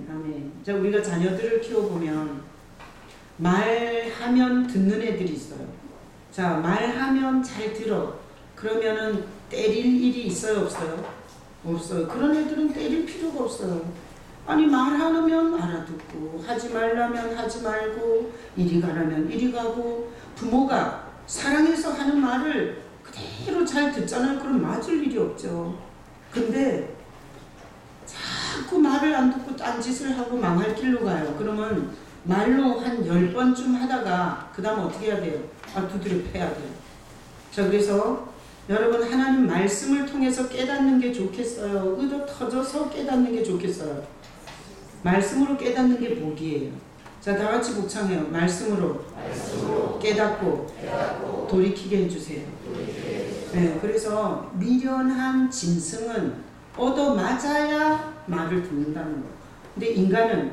아멘, 아멘. 자, 우리가 자녀들을 키워보면 말하면 듣는 애들이 있어요. 자, 말하면 잘 들어. 그러면은 때릴 일이 있어요, 없어요? 없어요. 그런 애들은 때릴 필요가 없어요. 아니, 말하면 알아듣고, 하지 말라면 하지 말고, 이리 가라면 이리 가고, 부모가 사랑해서 하는 말을 그대로 잘 듣잖아요. 그럼 맞을 일이 없죠. 근데 자꾸 말을 안 듣고 딴짓을 하고 망할 길로 가요. 그러면 말로 한 10번쯤 하다가 그 다음 어떻게 해야 돼요? 두드려 패야 돼요. 자, 그래서 여러분, 하나님 말씀을 통해서 깨닫는 게 좋겠어요? 의도 터져서 깨닫는 게 좋겠어요? 말씀으로 깨닫는 게 복이에요. 자, 다 같이 복창해요. 말씀으로 깨닫고 돌이키게 해주세요. 네, 그래서 미련한 짐승은 얻어맞아야 말을 듣는다는 거예요. 근데 인간은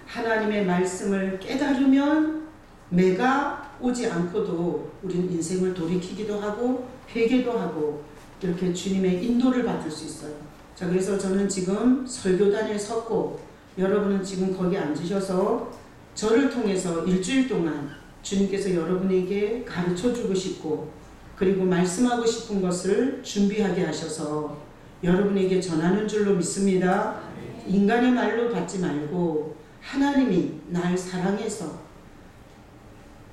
하나님의 말씀을 깨달으면 매가 오지 않고도 우리는 인생을 돌이키기도 하고 회개도 하고 이렇게 주님의 인도를 받을 수 있어요. 자, 그래서 저는 지금 설교단에 섰고 여러분은 지금 거기 앉으셔서 저를 통해서 일주일 동안 주님께서 여러분에게 가르쳐주고 싶고 그리고 말씀하고 싶은 것을 준비하게 하셔서 여러분에게 전하는 줄로 믿습니다. 인간의 말로 받지 말고 하나님이 날 사랑해서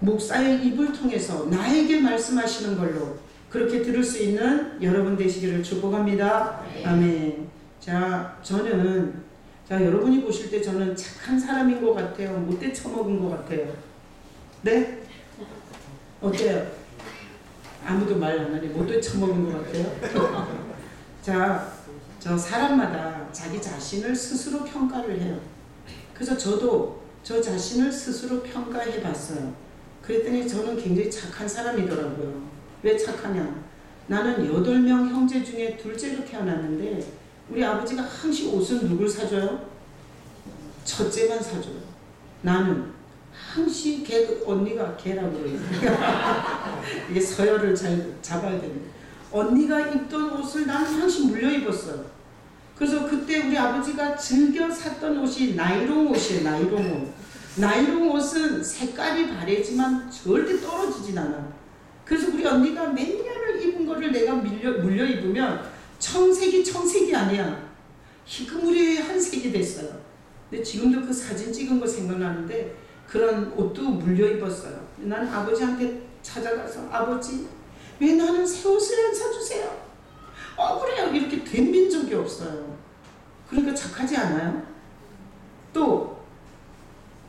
목사의 입을 통해서 나에게 말씀하시는 걸로 그렇게 들을 수 있는 여러분 되시기를 축복합니다. 아멘. 자, 저는 여러분이 보실 때 저는 착한 사람인 것 같아요? 못돼 처먹은 것 같아요? 네? 어때요? 아무도 말 안 하네. 못돼 처먹은 것 같아요? 자, 저 사람마다 자기 자신을 스스로 평가를 해요. 그래서 저도 저 자신을 스스로 평가해 봤어요. 그랬더니 저는 굉장히 착한 사람이더라고요. 왜 착하냐? 나는 8명 형제 중에 둘째로 태어났는데 우리 아버지가 항상 옷은 누굴 사줘요? 첫째만 사줘요. 나는 항상 언니가 걔라고 그래요. 이게 서열을 잘 잡아야 되는데 언니가 입던 옷을 나는 항상 물려 입었어요. 그래서 그때 우리 아버지가 즐겨 샀던 옷이 나이롱 옷이에요. 나이롱 옷. 나이롱 옷은 색깔이 바래지만 절대 떨어지진 않아. 그래서 우리 언니가 몇 년을 입은 거를 내가 물려 입으면 청색이 아니야. 희그무리한 색이 됐어요. 근데 지금도 그 사진 찍은 거 생각나는데 그런 옷도 물려 입었어요. 나는 아버지한테 찾아가서 아버지 왜 나는 새 옷을 안 사주세요? 억울해요. 이렇게 덤빈 적이 없어요. 그러니까 착하지 않아요? 또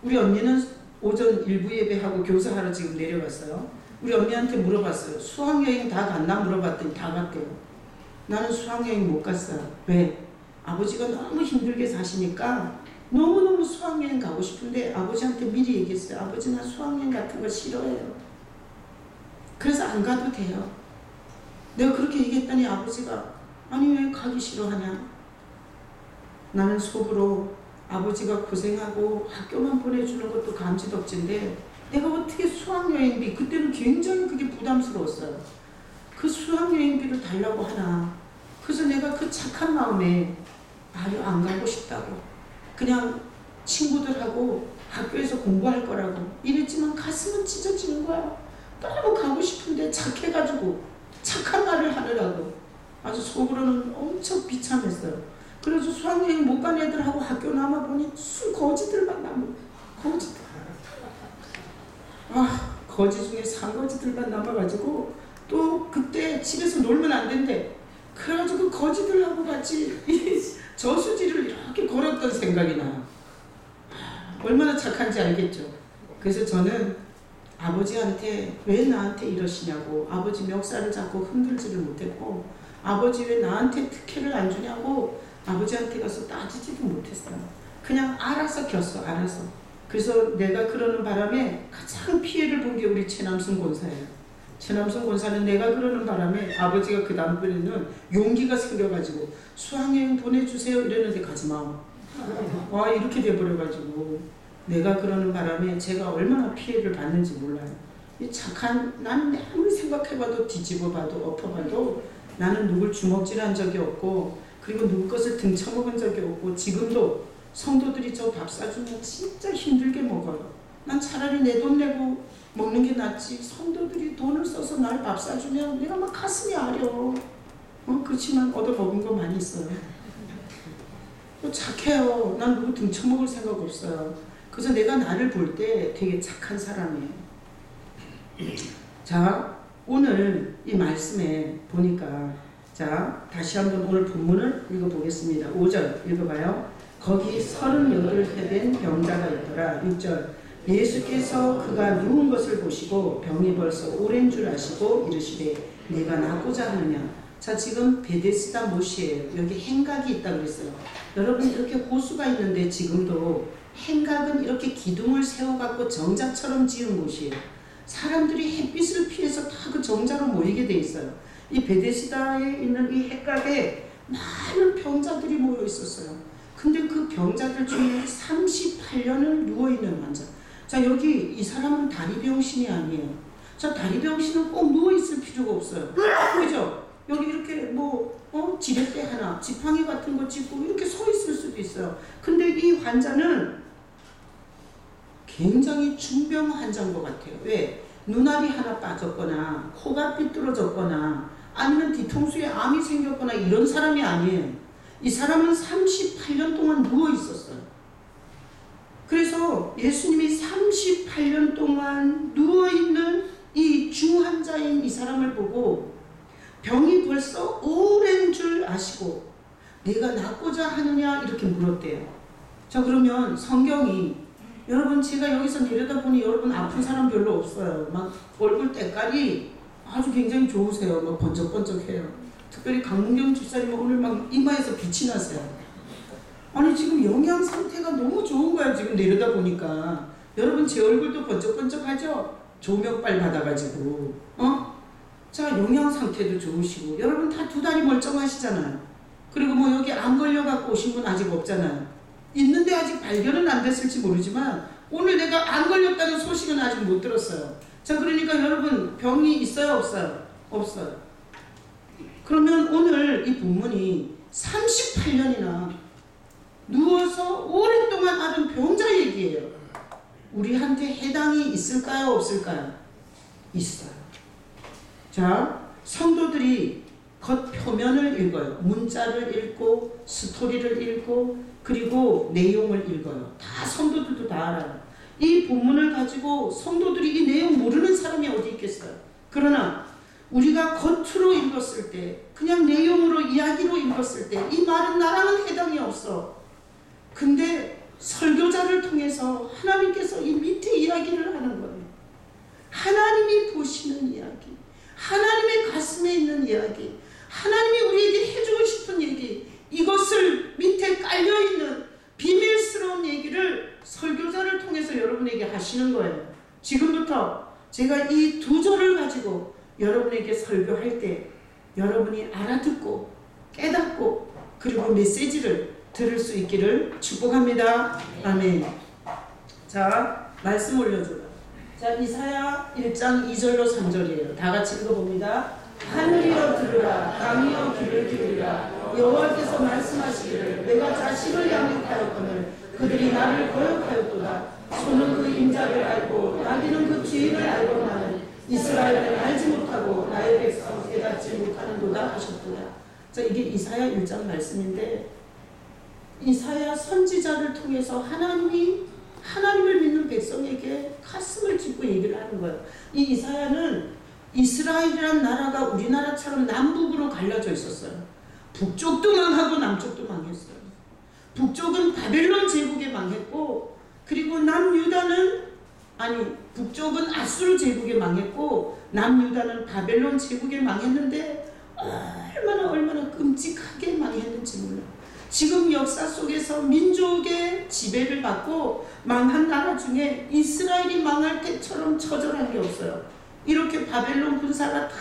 우리 언니는 오전 일부 예배하고 교사하러 지금 내려갔어요. 우리 언니한테 물어봤어요. 수학여행 다 갔나 물어봤더니 다 갔대요. 나는 수학여행 못 갔어요. 왜? 아버지가 너무 힘들게 사시니까 너무너무 수학여행 가고 싶은데 아버지한테 미리 얘기했어요. 아버지 나 수학여행 같은 거 싫어해요. 그래서 안 가도 돼요. 내가 그렇게 얘기했더니 아버지가 아니 왜 가기 싫어하냐? 나는 속으로 아버지가 고생하고 학교만 보내주는 것도 감지덕진데 내가 어떻게 수학여행비 그때는 굉장히 그게 부담스러웠어요. 그 수학여행비를 달라고 하나. 그래서 내가 그 착한 마음에 아유 안 가고 싶다고 그냥 친구들하고 학교에서 공부할 거라고 이랬지만 가슴은 찢어지는 거야. 너무 가고 싶은데 착해가지고 착한 말을 하느라고 아주 속으로는 엄청 비참했어요. 그래서 수학여행 못 간 애들하고 학교 남아보니 술 거지들만 남은 거지들. 거지 중에 산거지들만 남아가지고 또 그때 집에서 놀면 안 된대. 그래가지고 거지들하고 같이 저수지를 이렇게 걸었던 생각이 나요. 얼마나 착한지 알겠죠. 그래서 저는 아버지한테 왜 나한테 이러시냐고 아버지 멱살을 잡고 흔들지를 못했고 아버지 왜 나한테 특혜를 안 주냐고 아버지한테 가서 따지지도 못했어요. 그냥 알아서 겼어. 알아서. 그래서 내가 그러는 바람에 가장 피해를 본 게 우리 최남순 권사예요. 최남순 권사는 내가 그러는 바람에 아버지가 그 다음번에는 용기가 생겨가지고 수학여행 보내주세요 이랬는데 가지마. 이렇게 돼버려가지고 내가 그러는 바람에 제가 얼마나 피해를 받는지 몰라요. 나는 아무리 생각해봐도 뒤집어봐도 엎어봐도 나는 누굴 주먹질한 적이 없고 그리고 누구 것을 등쳐먹은 적이 없고 지금도 성도들이 저 밥 사주면 진짜 힘들게 먹어요. 난 차라리 내 돈 내고 먹는 게 낫지. 성도들이 돈을 써서 날 밥 사주면 내가 막 가슴이 아려. 그렇지만 얻어먹은 거 많이 있어요. 또 착해요. 난 누구 등쳐먹을 생각 없어요. 그래서 내가 나를 볼 때 되게 착한 사람이에요. 자, 오늘 이 말씀에 보니까, 자, 다시 한번 오늘 본문을 읽어보겠습니다. 5절 읽어봐요. 거기 38해 된 병자가 있더라. 6절 예수께서 그가 누운 것을 보시고 병이 벌써 오랜 줄 아시고 이르시되 내가 낫고자 하느냐. 자, 지금 베데스다 못이에요. 여기 행각이 있다고 그랬어요. 여러분, 이렇게 호수가 있는데 지금도 행각은 이렇게 기둥을 세워갖고 정자처럼 지은 곳이에요. 사람들이 햇빛을 피해서 다 그 정자로 모이게 돼 있어요. 이 베데스다에 있는 이 행각에 많은 병자들이 모여 있었어요. 근데 그 병자들 중에 38년을 누워있는 환자. 자, 여기 이 사람은 다리병신이 아니에요. 자, 다리병신은 꼭 누워있을 필요가 없어요. 그죠? 여기 이렇게 지렛대 하나, 지팡이 같은 거 짚고 이렇게 서 있을 수도 있어요. 근데 이 환자는 굉장히 중병 환자인 것 같아요. 왜? 눈알이 하나 빠졌거나 코가 삐뚤어졌거나 아니면 뒤통수에 암이 생겼거나 이런 사람이 아니에요. 이 사람은 38년 동안 누워 있었어요. 그래서 예수님이 38년 동안 누워있는 이 중환자인 이 사람을 보고 병이 벌써 오랜 줄 아시고 내가 낫고자 하느냐 이렇게 물었대요. 자, 그러면 성경이, 여러분, 제가 여기서 내려다보니 여러분 아픈 사람 별로 없어요. 막 얼굴 때깔이 아주 굉장히 좋으세요. 막 번쩍번쩍해요. 특별히 강문경 집사님은 오늘 막 이마에서 빛이 나세요. 아니, 지금 영양 상태가 너무 좋은 거야. 지금 내려다보니까 여러분, 제 얼굴도 번쩍번쩍하죠? 조명빨 받아가지고 자, 영양 상태도 좋으시고 여러분 다 두 다리 멀쩡하시잖아요. 그리고 뭐 여기 안 걸려갖고 오신 분 아직 없잖아요. 있는데 아직 발견은 안 됐을지 모르지만 오늘 내가 안 걸렸다는 소식은 아직 못 들었어요. 자, 그러니까 여러분 병이 있어요, 없어요? 없어요. 그러면 오늘 이 본문이 38년이나 누워서 오랫동안 앓은 병자 얘기예요. 우리한테 해당이 있을까요, 없을까요? 있어요. 자, 성도들이 겉표면을 읽어요. 문자를 읽고 스토리를 읽고 그리고 내용을 읽어요. 다 성도들도 다 알아요. 이 본문을 가지고 성도들이 이 내용 모르는 사람이 어디 있겠어요. 그러나 우리가 겉으로 읽었을 때, 그냥 내용으로 이야기로 읽었을 때 이 말은 나랑은 해당이 없어. 근데 설교자를 통해서 하나님께서 이 밑에 이야기를 하는 거예요. 하나님이 보시는 이야기, 하나님의 가슴에 있는 이야기, 하나님이 우리에게 해주고 싶은 얘기, 이것을 밑에 깔려있는 비밀스러운 얘기를 설교자를 통해서 여러분에게 하시는 거예요. 지금부터 제가 이 두 절을 가지고 여러분에게 설교할 때 여러분이 알아듣고 깨닫고 그리고 메시지를 들을 수 있기를 축복합니다. 아멘. 자, 말씀 올려줘요. 자, 이사야 1장 2절로 3절이에요. 다 같이 읽어봅니다. 하늘이여 들으라, 땅이여 귀를 기울이라. 여호와께서 말씀하시기를 내가 자식을 양육하였거늘 그들이 나를 거역하였도다. 소는 그 임자를 알고 나귀는 그 주인을 알고나는 이스라엘을 알지 못하고 나의 백성 깨닫지 못하는도다 하셨도다. 자, 이게 이사야 1장 말씀인데 이사야 선지자를 통해서 하나님을 믿는 백성에게 가슴을 짚고 얘기를 하는 거예요. 이 이사야는 이스라엘이란 나라가 우리나라처럼 남북으로 갈라져 있었어요. 북쪽도 망하고 남쪽도 망했어요. 북쪽은 바벨론 제국에 망했고 그리고 북쪽은 아수르 제국에 망했고 남유다는 바벨론 제국에 망했는데 얼마나 끔찍하게 망했는지 몰라요. 지금 역사 속에서 민족의 지배를 받고 망한 나라 중에 이스라엘이 망할 때처럼 처절한 게 없어요. 이렇게 바벨론 군사가 다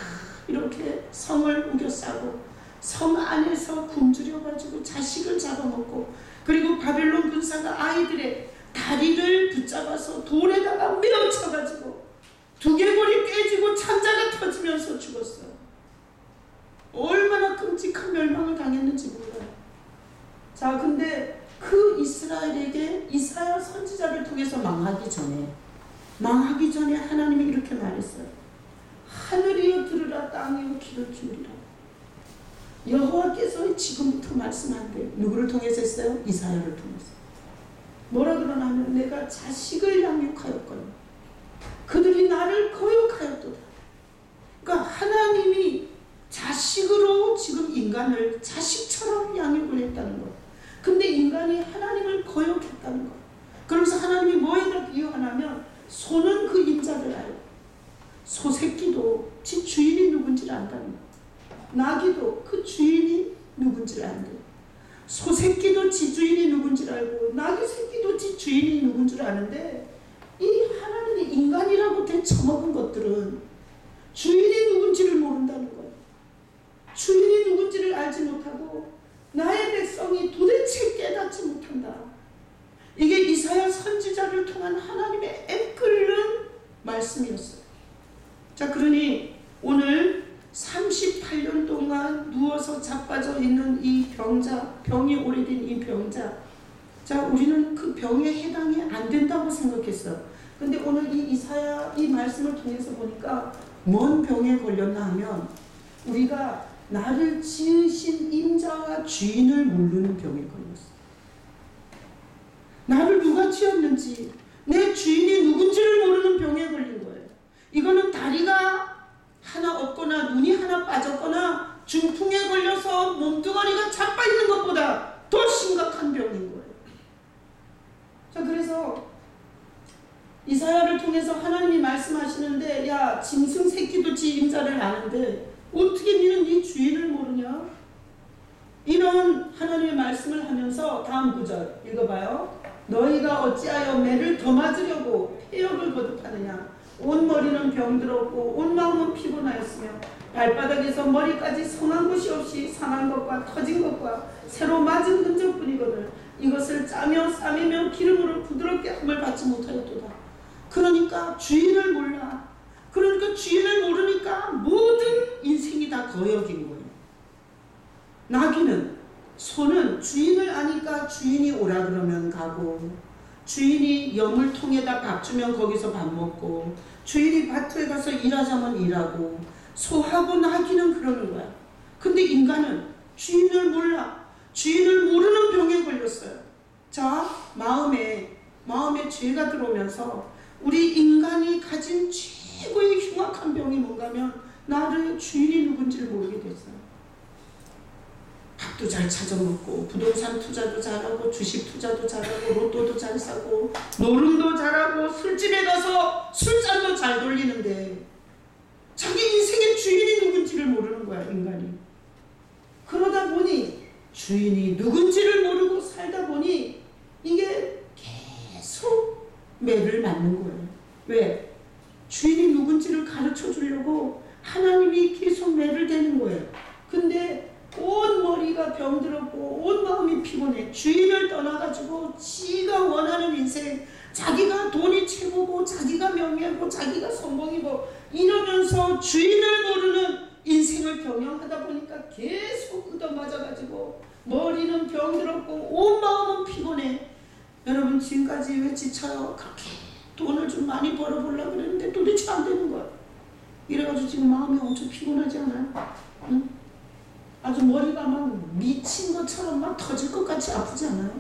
이렇게 성을 우겨싸고 성 안에서 굶주려가지고 자식을 잡아먹고 그리고 바벨론 군사가 아이들의 다리를 붙잡아서 돌에다가 밀어쳐가지고 두개골이 깨지고 창자가 터지면서 죽었어요. 얼마나 끔찍한 멸망을 당했는지 몰라요. 자, 근데 그 그 이스라엘에게 이사야 선지자를 통해서 망하기 전에 하나님이 이렇게 말했어요. 하늘이여 들으라, 땅이여 귀를 기울이라. 여호와께서 지금부터 말씀한대요. 누구를 통해서 했어요? 이사야를 통해서. 뭐라 그러냐면 내가 자식을 양육하였거늘 그들이 나를 거역하였도다. 그러니까 하나님이 자식으로 지금 인간을 자식처럼 양육을 했다는 거예요. 근데 인간이 하나님을 거역했다는 거예요. 그러면서 하나님이 뭐에다 비유하냐면 소는 그 임자를 알고 소 새끼도 지 주인이 누군지를 안다는 거예요. 나귀도 그 주인이 누군지를 안대요. 소 새끼도 지 주인이 누군지를 알고 나귀 새끼도 지 주인이 누군지를 아는데 이 하나님이 인간이라고 대처먹은 것들은 주인이 누군지를 모른다는 거예요. 주인이 누군지를 알지 못하고 나의 백성이 도대체 깨닫지 못한다. 이게 이사야 선지자를 통한 하나님의 애끓는 말씀이었어요. 자, 그러니 오늘 38년 동안 누워서 자빠져 있는 이 병자, 병이 오래된 이 병자, 자, 우리는 그 병에 해당이 안 된다고 생각했어요. 근데 오늘 이 이사야 이 말씀을 통해서 보니까 뭔 병에 걸렸나 하면 우리가 나를 지으신 임자와 주인을 모르는 병에 걸렸어요. 나를 누가 지었는지, 내 주인이 누군지를 모르는 병에 걸린 거예요. 이거는 다리가 하나 없거나 눈이 하나 빠졌거나 중풍에 걸려서 몸뚱아리가 자빠있는 것보다 더 심각한 병인 거예요. 자, 그래서 이사야를 통해서 하나님이 말씀하시는데 야, 짐승 새끼도 지 임자를 아는데 어떻게 너는 네 주인을 모르냐? 이런 하나님의 말씀을 하면서 다음 구절 읽어봐요. 너희가 어찌하여 매를 더 맞으려고 폐역을 거듭하느냐? 온 머리는 병들었고 온 마음은 피곤하였으며 발바닥에서 머리까지 성한 곳이 없이 상한 것과 터진 것과 새로 맞은 흔적뿐이거든. 이것을 짜며 싸매며 기름으로 부드럽게 함을 받지 못하였도다. 그러니까 주인을 몰라. 그러니까 주인을 모르니까 모든 인생이 다 거역인 거예요. 나귀는, 소는 주인을 아니까 주인이 오라 그러면 가고, 주인이 여물통에다 밥 주면 거기서 밥 먹고, 주인이 밭에 가서 일하자면 일하고, 소하고 나귀는 그러는 거야. 근데 인간은 주인을 몰라. 주인을 모르는 병에 걸렸어요. 자, 마음에 죄가 들어오면서 우리 인간이 가진 최고의 흉악한 병이 뭔가 하면 나를 주인이 누군지를 모르게 됐어요. 밥도 잘 찾아 먹고 부동산 투자도 잘하고 주식 투자도 잘하고 로또도 잘 사고 노름도 잘하고 술집에 가서 술잔도 잘 돌리는데 자기 인생의 주인이 누군지를 모르는 거야, 인간이. 그러다 보니 주인이 누군지를 모르고 살다 보니 이게 계속 매를 맞는 거예요. 왜? 주인이 누군지를 가르쳐 주려고 하나님이 계속 매를 대는 거예요. 근데 온 머리가 병들었고 온 마음이 피곤해. 주인을 떠나가지고 지가 원하는 인생, 자기가 돈이 최고고 자기가 명예고 자기가 성공이고 이러면서 주인을 모르는 인생을 경영하다 보니까 계속 얻어맞아가지고 머리는 병들었고 온 마음은 피곤해. 여러분, 지금까지 왜 지쳐요? 그렇게 돈을 좀 많이 벌어보려고 그랬는데 도대체 안 되는 거야. 이래가지고 지금 마음이 엄청 피곤하지 않아요? 응? 아주 머리가 막 미친 것처럼 막 터질 것 같이 아프지 않아요?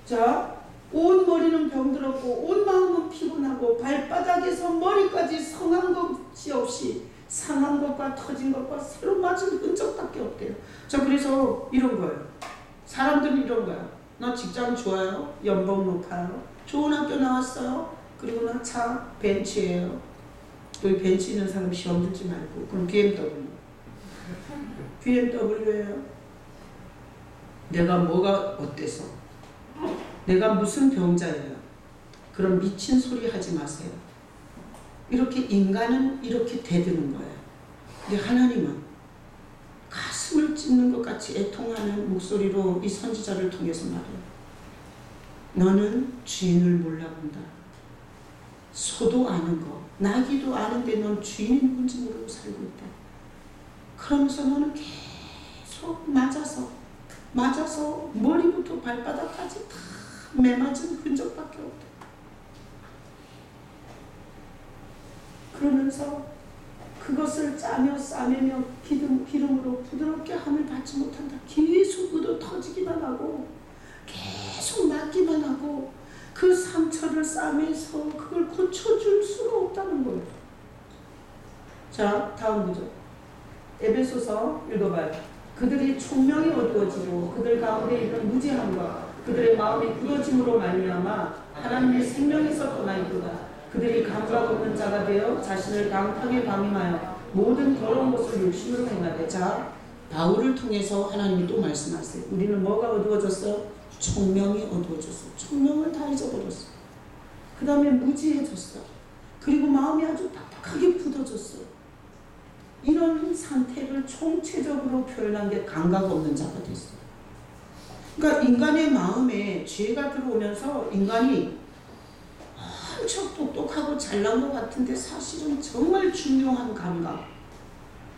자, 온 머리는 병들었고 온 마음은 피곤하고 발바닥에서 머리까지 성한 것이 없이 상한 것과 터진 것과 새로 맞은 흔적밖에 없대요. 자, 그래서 이런 거예요. 사람들은 이런 거야. 나 직장 좋아요. 연봉 높아요. 좋은 학교 나왔어요. 그리고 나 차 벤츠예요. 여기 벤츠 있는 사람 시험 들지 말고. 그럼 BMW예요. 내가 뭐가 어때서? 내가 무슨 병자예요? 그런 미친 소리 하지 마세요. 이렇게 인간은 이렇게 대드는 거예요. 근데 하나님은 가슴을 찢는 것 같이 애통하는 목소리로 이 선지자를 통해서 말해요. 너는 주인을 몰라본다. 소도 아는 거, 나귀도 아는데 넌 주인이 누군지 모르고 살고 있다. 그러면서 너는 계속 맞아서 맞아서 머리부터 발바닥까지 다 매맞은 흔적밖에 없다. 그러면서 그것을 짜며 싸매며 기름으로 부드럽게 함을 받지 못한다. 계속 얻어 터지기만 하고 계속 맞기만 하고 그 상처를 싸매서 그걸 고쳐줄 수가 없다는 거예요. 자, 다음 구절. 에베소서 읽어봐요. 그들이 총명이 어두워지고 그들 가운데 있는 무지함과 그들의 마음이 굳어짐으로 말미암아 하나님의 생명에서 떠나 있도다. 그들이 감각 없는 자가 되어 자신을 방탕에 방임하여 모든 더러운 것을 욕심으로 행하되. 자, 바울을 통해서 하나님이 또 말씀하세요. 우리는 뭐가 어두워졌어? 총명이 어두워졌어. 총명을 다 잊어버렸어. 그 다음에 무지해졌어. 그리고 마음이 아주 딱딱하게 굳어졌어. 이런 상태를 총체적으로 표현한 게 감각 없는 자가 됐어. 그러니까 인간의 마음에 죄가 들어오면서 인간이 엄청 똑똑하고 잘난 것 같은데 사실은 정말 중요한 감각,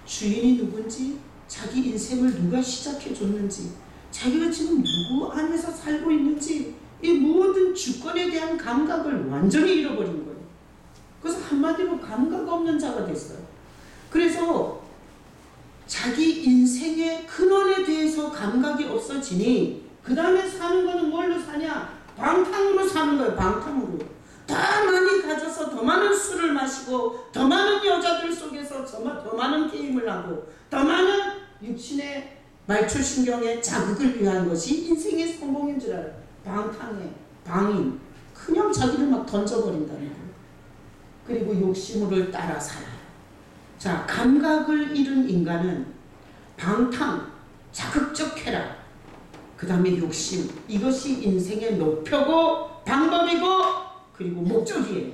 주인이 누군지, 자기 인생을 누가 시작해 줬는지, 자기가 지금 누구 안에서 살고 있는지, 이 모든 주권에 대한 감각을 완전히 잃어버린 거예요. 그래서 한마디로 감각 없는 자가 됐어요. 그래서 자기 인생의 근원에 대해서 감각이 없어지니 그 다음에 사는 거는 뭘로 사냐? 방탕으로 사는 거예요. 방탕으로. 더 많이 가져서 더 많은 술을 마시고 더 많은 여자들 속에서 더 많은 게임을 하고 더 많은 육신의 말초신경의 자극을 위한 것이 인생의 성공인 줄 알아요. 방탕해, 방임, 그냥 자기를 막 던져버린다는 거예요. 그리고 욕심을 따라 살아요. 자, 감각을 잃은 인간은 방탕, 자극적 쾌락, 그 다음에 욕심, 이것이 인생의 목표고 방법이고 그리고 목적이에요.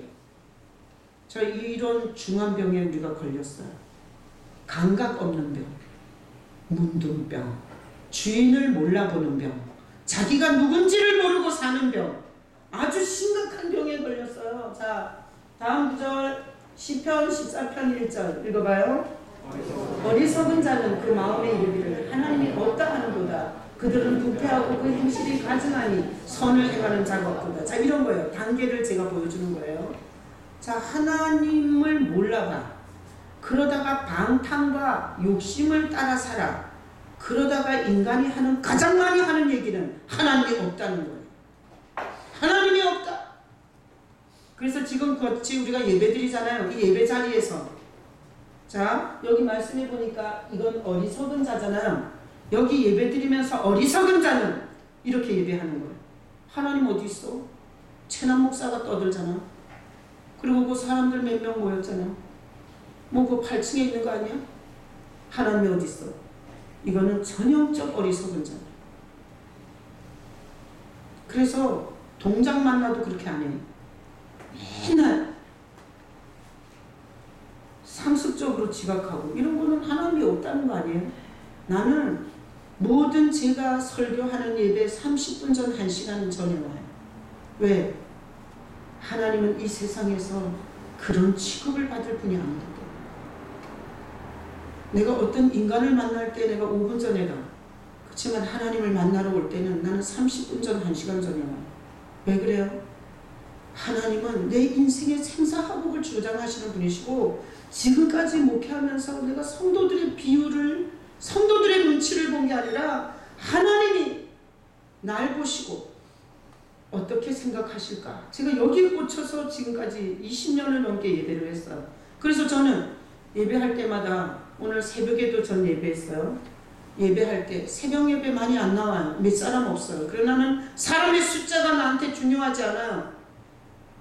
자, 이런 중한 병에 우리가 걸렸어요. 감각 없는 병, 문둥병, 주인을 몰라보는 병, 자기가 누군지를 모르고 사는 병, 아주 심각한 병에 걸렸어요. 자, 다음 구절 시편 14편 1절 읽어봐요. 어리석은 자는 그 마음에 이르기를 하나님이 없다 하는도다. 그들은 부패하고 그 행실이 가증하니 선을 행하는 자가 없도다. 자, 이런 거예요. 단계를 제가 보여주는 거예요. 자, 하나님을 몰라봐. 그러다가 방탕과 욕심을 따라 살아. 그러다가 인간이 하는 가장 많이 하는 얘기는 하나님이 없다는 거예요. 하나님이 없다. 그래서 지금 같이 우리가 예배 드리잖아요. 이 예배 자리에서 자, 여기 말씀해 보니까 이건 어리석은 자잖아요. 여기 예배 드리면서 어리석은 자는 이렇게 예배하는 거예요. 하나님 어디 있어? 최남 목사가 떠들잖아. 그리고 그 사람들 몇 명 모였잖아. 뭐 그 8층에 있는 거 아니야? 하나님이 어디 있어? 이거는 전형적 어리석은 자예요. 그래서 동장 만나도 그렇게 안 해요. 맨날 상습적으로 지각하고 이런 거는 하나님이 없다는 거 아니에요? 나는 모든 제가 설교하는 예배 30분 전 1시간 전에 와요. 왜? 하나님은 이 세상에서 그런 취급을 받을 분이 아무도 없어요. 내가 어떤 인간을 만날 때 내가 5분 전에 가. 그렇지만 하나님을 만나러 올 때는 나는 30분 전 1시간 전에 와요. 왜 그래요? 하나님은 내 인생의 생사화복을 주장하시는 분이시고 지금까지 목회하면서 내가 성도들의 비유를 성도들의 눈치를 본 게 아니라 하나님이 날 보시고 어떻게 생각하실까? 제가 여기에 꽂혀서 지금까지 20년을 넘게 예배를 했어요. 그래서 저는 예배할 때마다 오늘 새벽에도 전 예배했어요. 예배할 때 새벽 예배 많이 안 나와요. 몇 사람 없어요. 그러나 나는 사람의 숫자가 나한테 중요하지 않아요.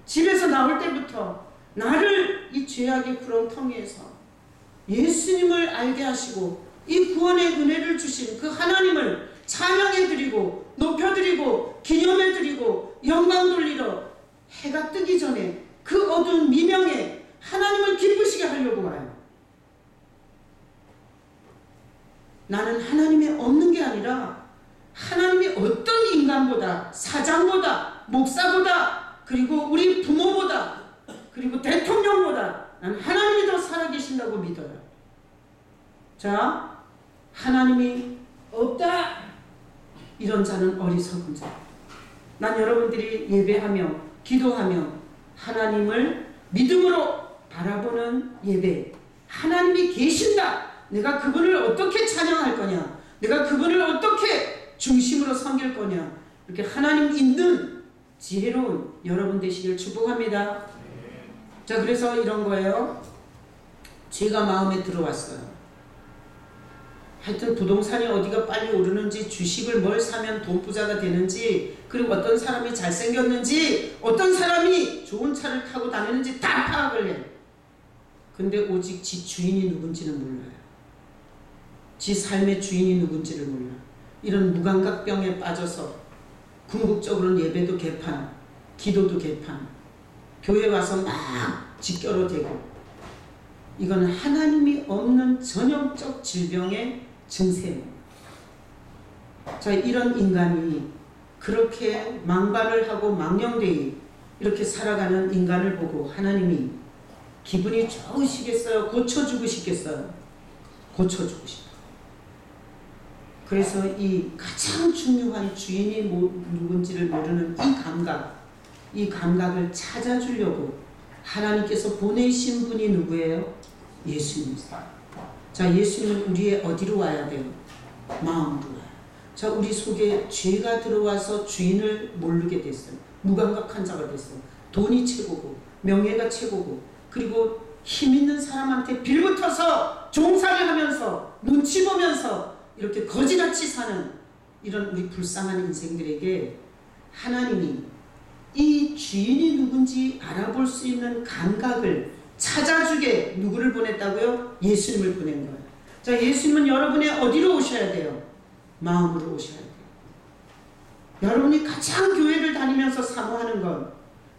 집에서 나올 때부터 나를 이 죄악의 구렁텅이에서 예수님을 알게 하시고 이 구원의 은혜를 주신 그 하나님을 찬양해드리고 높여드리고 기념해드리고 영광 돌리러 해가 뜨기 전에 그 어두운 미명에 하나님을 기쁘시게 하려고 와요. 나는 하나님이 없는 게 아니라 하나님이 어떤 인간보다 사장보다 목사보다 그리고 우리 부모보다 그리고 대통령보다 나는 하나님이 더 살아계신다고 믿어요. 자, 하나님이 없다. 이런 자는 어리석은 자. 난 여러분들이 예배하며 기도하며 하나님을 믿음으로 바라보는 예배, 하나님이 계신다, 내가 그분을 어떻게 찬양할 거냐, 내가 그분을 어떻게 중심으로 섬길 거냐, 이렇게 하나님 있는 지혜로운 여러분 되시길 축복합니다. 자, 그래서 이런 거예요. 죄가 마음에 들어왔어요. 하여튼 부동산이 어디가 빨리 오르는지, 주식을 뭘 사면 돈 부자가 되는지, 그리고 어떤 사람이 잘생겼는지, 어떤 사람이 좋은 차를 타고 다니는지 다 파악을 해. 근데 오직 지 주인이 누군지는 몰라요. 지 삶의 주인이 누군지를 몰라. 이런 무감각병에 빠져서 궁극적으로는 예배도 개판, 기도도 개판, 교회 와서 막 직결호되고, 이건 하나님이 없는 전형적 질병의 증세입니다. 자, 이런 인간이 그렇게 망발을 하고 망령되이 이렇게 살아가는 인간을 보고 하나님이 기분이 좋으시겠어요? 고쳐주고 싶겠어요? 고쳐주고 싶어요. 그래서 이 가장 중요한 주인이 누군지를 모르는 이 감각을 찾아주려고 하나님께서 보내신 분이 누구예요? 예수님이세요. 자, 예수님은 우리의 어디로 와야 돼요? 마음으로 와요. 자, 우리 속에 죄가 들어와서 주인을 모르게 됐어요. 무감각한 자가 됐어요. 돈이 최고고 명예가 최고고, 그리고 힘 있는 사람한테 빌붙어서 종사를 하면서 눈치 보면서 이렇게 거지같이 사는 이런 우리 불쌍한 인생들에게 하나님이 이 주인이 누군지 알아볼 수 있는 감각을 찾아주게 누구를 보냈다고요? 예수님을 보낸 거예요. 자, 예수님은 여러분의 어디로 오셔야 돼요? 마음으로 오셔야 돼요. 여러분이 가장 교회를 다니면서 사모하는 건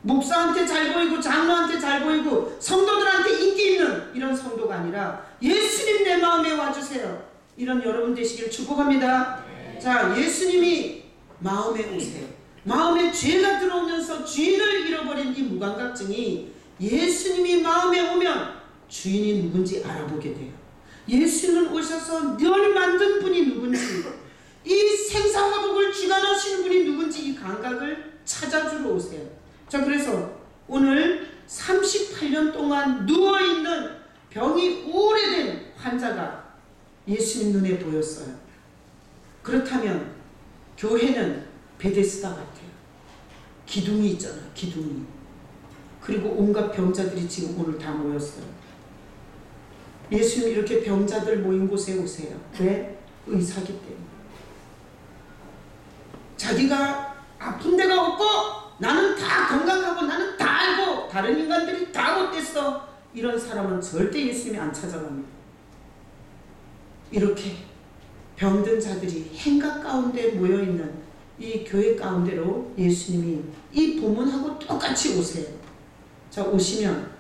목사한테 잘 보이고 장로한테 잘 보이고 성도들한테 인기 있는 이런 성도가 아니라 예수님 내 마음에 와주세요. 이런 여러분 되시기를 축복합니다. 자, 예수님이 마음에 오세요. 마음에 죄가 들어오면서 주인을 잃어버린 이 무감각증이 예수님이 마음에 오면 주인이 누군지 알아보게 돼요. 예수님은 오셔서 늘 만든 분이 누군지, 이 생사화복을 주관하시는 분이 누군지 이 감각을 찾아주러 오세요. 자, 그래서 오늘 38년 동안 누워있는 병이 오래된 환자가 예수님 눈에 보였어요. 그렇다면 교회는 베데스다 같아요. 기둥이 있잖아요. 기둥이. 그리고 온갖 병자들이 지금 오늘 다 모였어요. 예수님 이렇게 병자들 모인 곳에 오세요. 왜? 의사기 때문에. 자기가 아픈 데가 없고 나는 다 건강하고 나는 다 알고 다른 인간들이 다 못됐어, 이런 사람은 절대 예수님이 안 찾아갑니다. 이렇게 병든 자들이 행각 가운데 모여있는 이 교회 가운데로 예수님이 이 본문하고 똑같이 오세요. 자, 오시면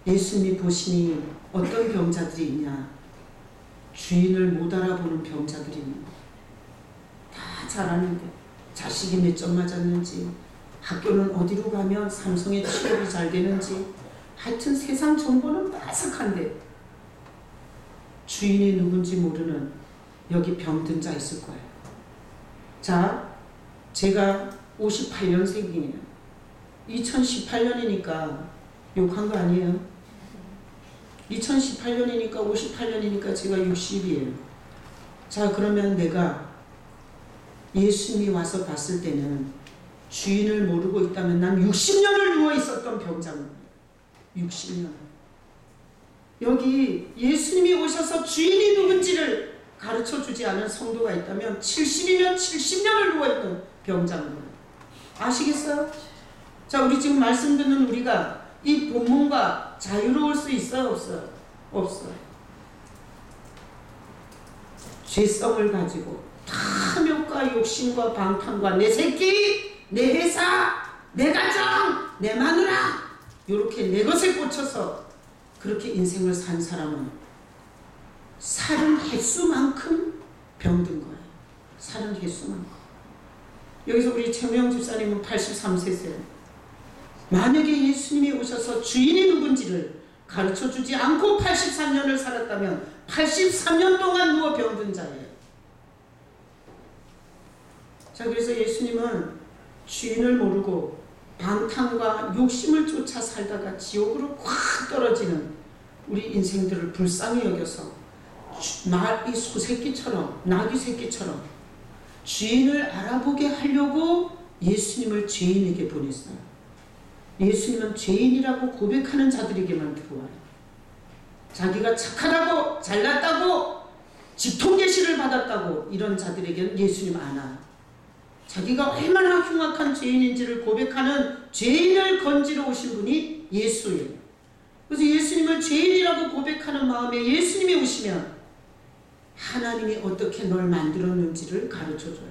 예수님이 보시니 어떤 병자들이 있냐? 주인을 못 알아보는 병자들이 있는 거예요. 다 잘하는데 자식이 몇 점 맞았는지, 학교는 어디로 가면 삼성의 취업이 잘 되는지, 하여튼 세상 정보는 빠삭한데 주인이 누군지 모르는 여기 병든 자 있을 거예요. 자, 제가 58년생이에요. 2018년이니까 욕한 거 아니에요. 2018년이니까 58년이니까 제가 60이에요. 자, 그러면 내가 예수님이 와서 봤을 때는 주인을 모르고 있다면 난 60년을 누워 있었던 병자입니다. 60년. 여기 예수님이 오셔서 주인이 누군지를 가르쳐주지 않은 성도가 있다면 70이면 70년을 누워있던 병자입니다. 아시겠어요? 자, 우리 지금 말씀 듣는 우리가 이 본문과 자유로울 수 있어요? 없어요? 없어요. 죄성을 가지고 탐욕과 욕심과 방탕과 내 새끼, 내 회사, 내 가정, 내 마누라, 이렇게 내 것에 꽂혀서 그렇게 인생을 산 사람은 살은 횟수만큼 병든 거예요. 살은 횟수만큼. 여기서 우리 최무영 집사님은 83세세요. 만약에 예수님이 오셔서 주인이 누군지를 가르쳐주지 않고 83년을 살았다면 83년 동안 누워 병든 자예요. 자, 그래서 예수님은 주인을 모르고 방탕과 욕심을 쫓아 살다가 지옥으로 확 떨어지는 우리 인생들을 불쌍히 여겨서 이 소새끼처럼, 나귀 새끼처럼 주인을 알아보게 하려고 예수님을 죄인에게 보냈어요. 예수님은 죄인이라고 고백하는 자들에게만 들어와요. 자기가 착하다고, 잘났다고, 직통계시를 받았다고 이런 자들에게는 예수님 안 와요. 자기가 얼마나 흉악한 죄인인지를 고백하는 죄인을 건지러 오신 분이 예수예요. 그래서 예수님을 죄인이라고 고백하는 마음에 예수님이 오시면 하나님이 어떻게 널 만들었는지를 가르쳐줘요.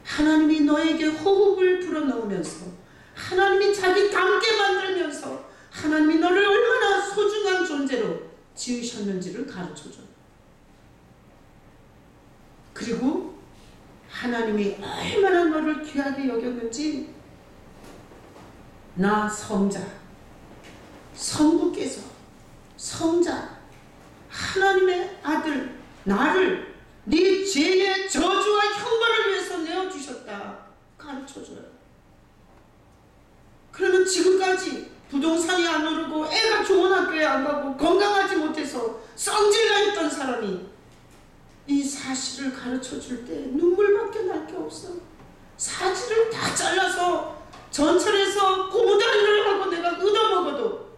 하나님이 너에게 호흡을 불어넣으면서, 하나님이 자기 닮게 만들면서 하나님이 너를 얼마나 소중한 존재로 지으셨는지를 가르쳐줘요. 그리고 하나님이 얼마나 너를 귀하게 여겼는지, 나 성자, 성부께서 성자, 하나님의 아들 나를 네 죄의 저주와 형벌을 위해서 내어주셨다 가르쳐줘요. 그러면 지금까지 부동산이 안 오르고 애가 좋은 학교에 안 가고 건강하지 못해서 성질나 있던 사람이 이 사실을 가르쳐줄 때 눈물밖에 날 게 없어. 사지를 다 잘라서 전철에서 고무다리를 하고 내가 얻어먹어도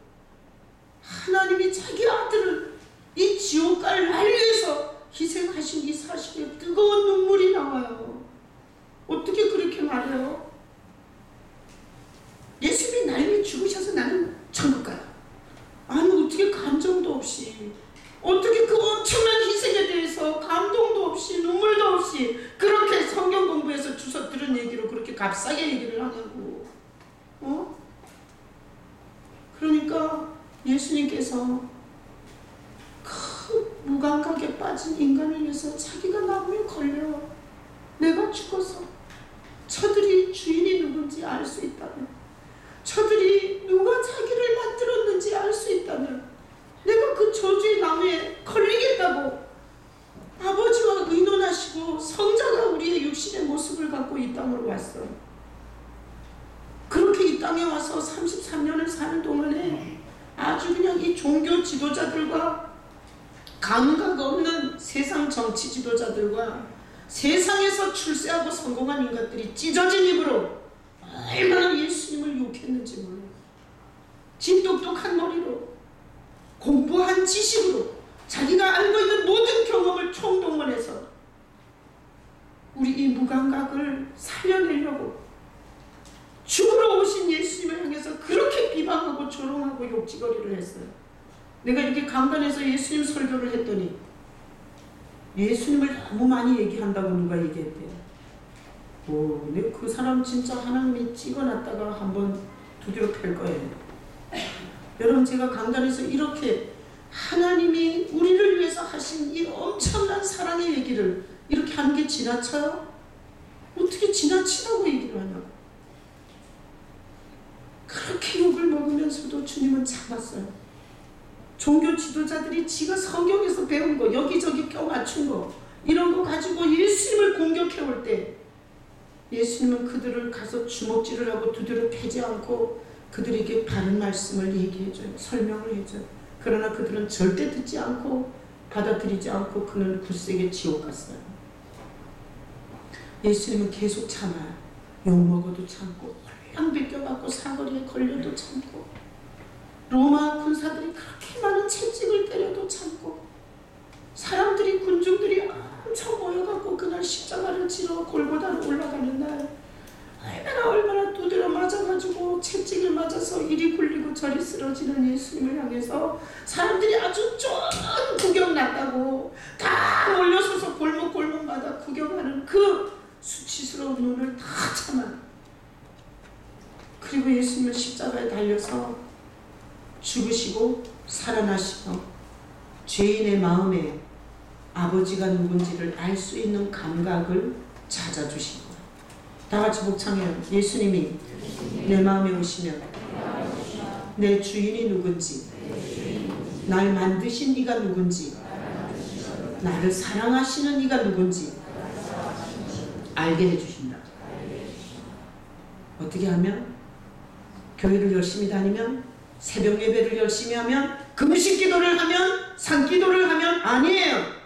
하나님이 자기 아들을 이 지옥 갈 날 위해서 희생하신 이 사실에 뜨거운 눈물이 나와요. 어떻게 그렇게 말해요? 예수님이 날 위해 죽으셔서 나는 천국 가요. 아니 어떻게 감정도 없이, 어떻게 그 엄청난 희생에 대해서 감동도 없이 눈물도 없이 그렇게 성경 공부해서 주워 들은 얘기로 그렇게 값싸게 얘기를 하냐고. 그러니까 예수님께서 그 무감각에 빠진 인간을 위해서 자기가 나무에 걸려 내가 죽어서 저들이 주인이 누군지 알 수 있다면, 저들이 누가 자기를 만들었는지 알 수 있다면 내가 그 저주의 나무에 걸리겠다고 아버지와 의논하시고 성자가 우리의 육신의 모습을 갖고 이 땅으로 왔어요. 그렇게 이 땅에 와서 33년을 사는 동안에 아주 그냥 이 종교 지도자들과 감각 없는 세상 정치 지도자들과 세상에서 출세하고 성공한 인간들이 찢어진 입으로 얼마나 예수님을 욕했는지 몰라요. 진똑똑한 머리로, 공부한 지식으로, 자기가 알고 있는 모든 경험을 총동원해서 우리 이 무감각을 살려내려고 죽으러 오신 예수님을 향해서 그렇게 비방하고 조롱하고 욕지거리를 했어요. 내가 이렇게 강단에서 예수님 설교를 했더니 예수님을 너무 많이 얘기한다고 누가 얘기했대요. 근데 그 사람 진짜 하나님이 찍어놨다가 한번 두드려 팰 거예요. 여러분, 제가 강단에서 이렇게 하나님이 우리를 위해서 하신 이 엄청난 사랑의 얘기를 이렇게 하는 게 지나쳐요? 어떻게 지나치다고 얘기를 하냐고. 그렇게 욕을 먹으면서도 주님은 참았어요. 종교 지도자들이 지가 성경에서 배운 거, 여기저기 껴맞춘 거, 이런 거 가지고 예수님을 공격해 올 때 예수님은 그들을 가서 주먹질을 하고 두드려 패지 않고 그들에게 바른 말씀을 얘기해줘요. 설명을 해줘요. 그러나 그들은 절대 듣지 않고 받아들이지 않고 그는 굳세게 지옥 갔어요. 예수님은 계속 참아요. 욕먹어도 참고, 홀랑 뺏겨갖고 사거리에 걸려도 참고, 로마 군사들이 그렇게 많은 채찍을 때려도 참고, 사람들이, 군중들이 엄청 모여갖고 그날 십자가를 지러 골고다로 올라가는 날 얼마나 두드려 맞아가지고 채찍을 맞아서 이리 굴리고 저리 쓰러지는 예수님을 향해서 사람들이 아주 쫀 구경 났다고 다 몰려서서 골목골목마다 구경하는 그 수치스러운 눈을 다 참아. 그리고 예수님은 십자가에 달려서 죽으시고 살아나시고 죄인의 마음에 아버지가 누군지를 알 수 있는 감각을 찾아주시고, 다 같이 복창해요. 예수님이 내 마음에 오시면 내 주인이 누군지, 날 만드신 이가 누군지, 나를 사랑하시는 이가 누군지 알게 해주신다. 어떻게 하면? 교회를 열심히 다니면? 새벽 예배를 열심히 하면? 금식 기도를 하면? 산기도를 하면? 아니에요.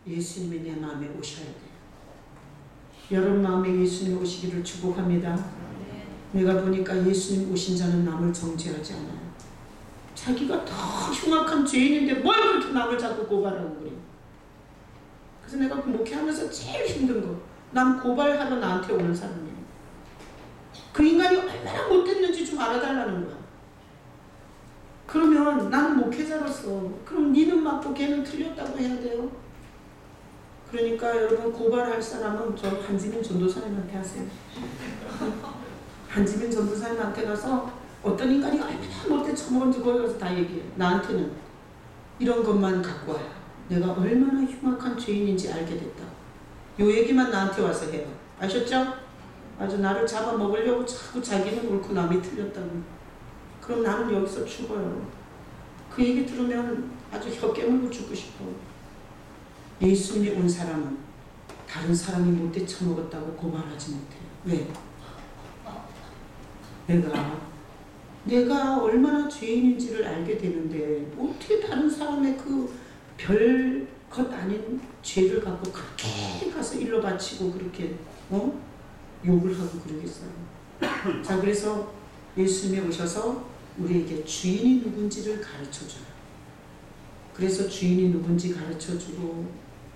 예수님이 내 마음에 오셔야 돼요. 여러분 마음에 예수님 오시기를 축복합니다. 내가 보니까 예수님 오신 자는 남을 정죄하지 않아요. 자기가 더 흉악한 죄인인데 뭘 그렇게 남을 자꾸 고발하고 그래요. 그래서 내가 목회하면서 제일 힘든 거, 남 고발하러 나한테 오는 사람이에요. 그 인간이 얼마나 못됐는지 좀 알아달라는 거야. 그러면 나는 목회자로서 그럼 니는 맞고 걔는 틀렸다고 해야 돼요. 그러니까 여러분 고발할 사람은 저 한지민 전도사님한테 하세요. 한지민 전도사님한테 가서 어떤 인간이 얼마나 못돼 처먹은지 거기 가서 다 얘기해. 나한테는 이런 것만 갖고 와요. 내가 얼마나 흉악한 죄인인지 알게 됐다. 요 얘기만 나한테 와서 해요. 아셨죠? 아주 나를 잡아먹으려고 자꾸 자기는 옳고 남이 틀렸다고. 그럼 나는 여기서 죽어요. 그 얘기 들으면 아주 혀 깨물고 죽고 싶어. 예수님이 온 사람은 다른 사람이 못돼 처먹었다고 고발하지 못해요. 왜? 내가 얼마나 죄인인지를 알게 되는데 어떻게 다른 사람의 그 별 것 아닌 죄를 갖고 그렇게 가서 일러 바치고 그렇게 욕을 하고 그러겠어요. 자, 그래서 예수님이 오셔서 우리에게 주인이 누군지를 가르쳐줘요. 그래서 주인이 누군지 가르쳐주고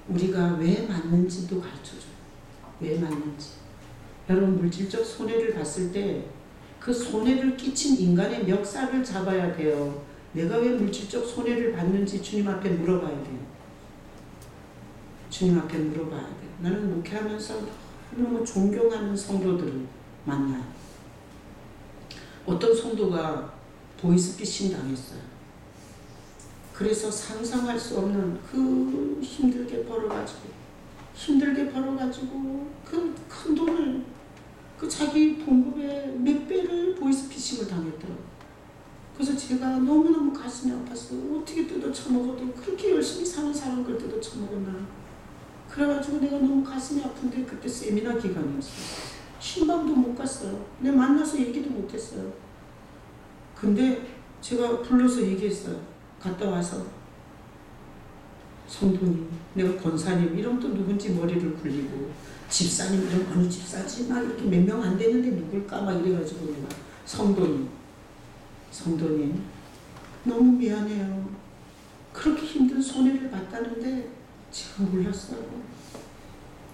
우리가 왜 맞는지도 가르쳐줘요. 왜 맞는지. 여러분 물질적 손해를 봤을 때 그 손해를 끼친 인간의 멱살을 잡아야 돼요. 내가 왜 물질적 손해를 받는지 주님 앞에 물어봐야 돼요. 주님 앞에 물어봐야 돼요. 나는 목회하면서 너무 존경하는 성도들을 만나요. 어떤 성도가 보이스피싱 당했어요. 그래서 상상할 수 없는 그 힘들게 벌어가지고 그 큰 돈을 그 자기 봉급의 몇 배를 보이스피싱을 당했더라고요. 그래서 제가 너무너무 가슴이 아팠어요. 어떻게 뜯어 처먹어도 그렇게 열심히 사는 사람 걸 뜯어 처먹었나. 그래가지고 내가 너무 가슴이 아픈데 그때 세미나 기간이었어요. 신방도 못 갔어요. 내가 만나서 얘기도 못했어요. 근데 제가 불러서 얘기했어요. 갔다 와서 성도님, 내가 권사님 이러면 또 누군지 머리를 굴리고 집사님 이러면 어느 집사지 막 이렇게 몇 명 안 되는데 누굴까 막 이래가지고 내가 성도님 너무 미안해요. 그렇게 힘든 손해를 봤다는데 제가 몰랐어요.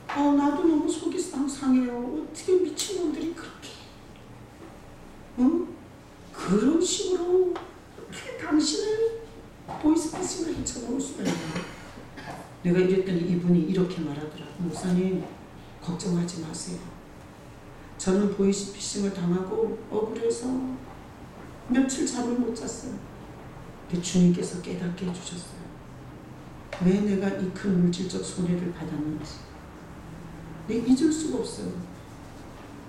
나도 너무 속이 상해요. 어떻게 미친놈들이 그렇게 그런 식으로 어떻게 당신을 보이스피싱을 헤쳐먹을 수가 있나. 내가 이랬더니 이분이 이렇게 말하더라고요. 목사님 걱정하지 마세요. 저는 보이스피싱을 당하고 억울해서 며칠 잠을 못 잤어요. 근데 주님께서 깨닫게 해주셨어요. 왜 내가 이 큰 물질적 손해를 받았는지. 내가 잊을 수가 없어요.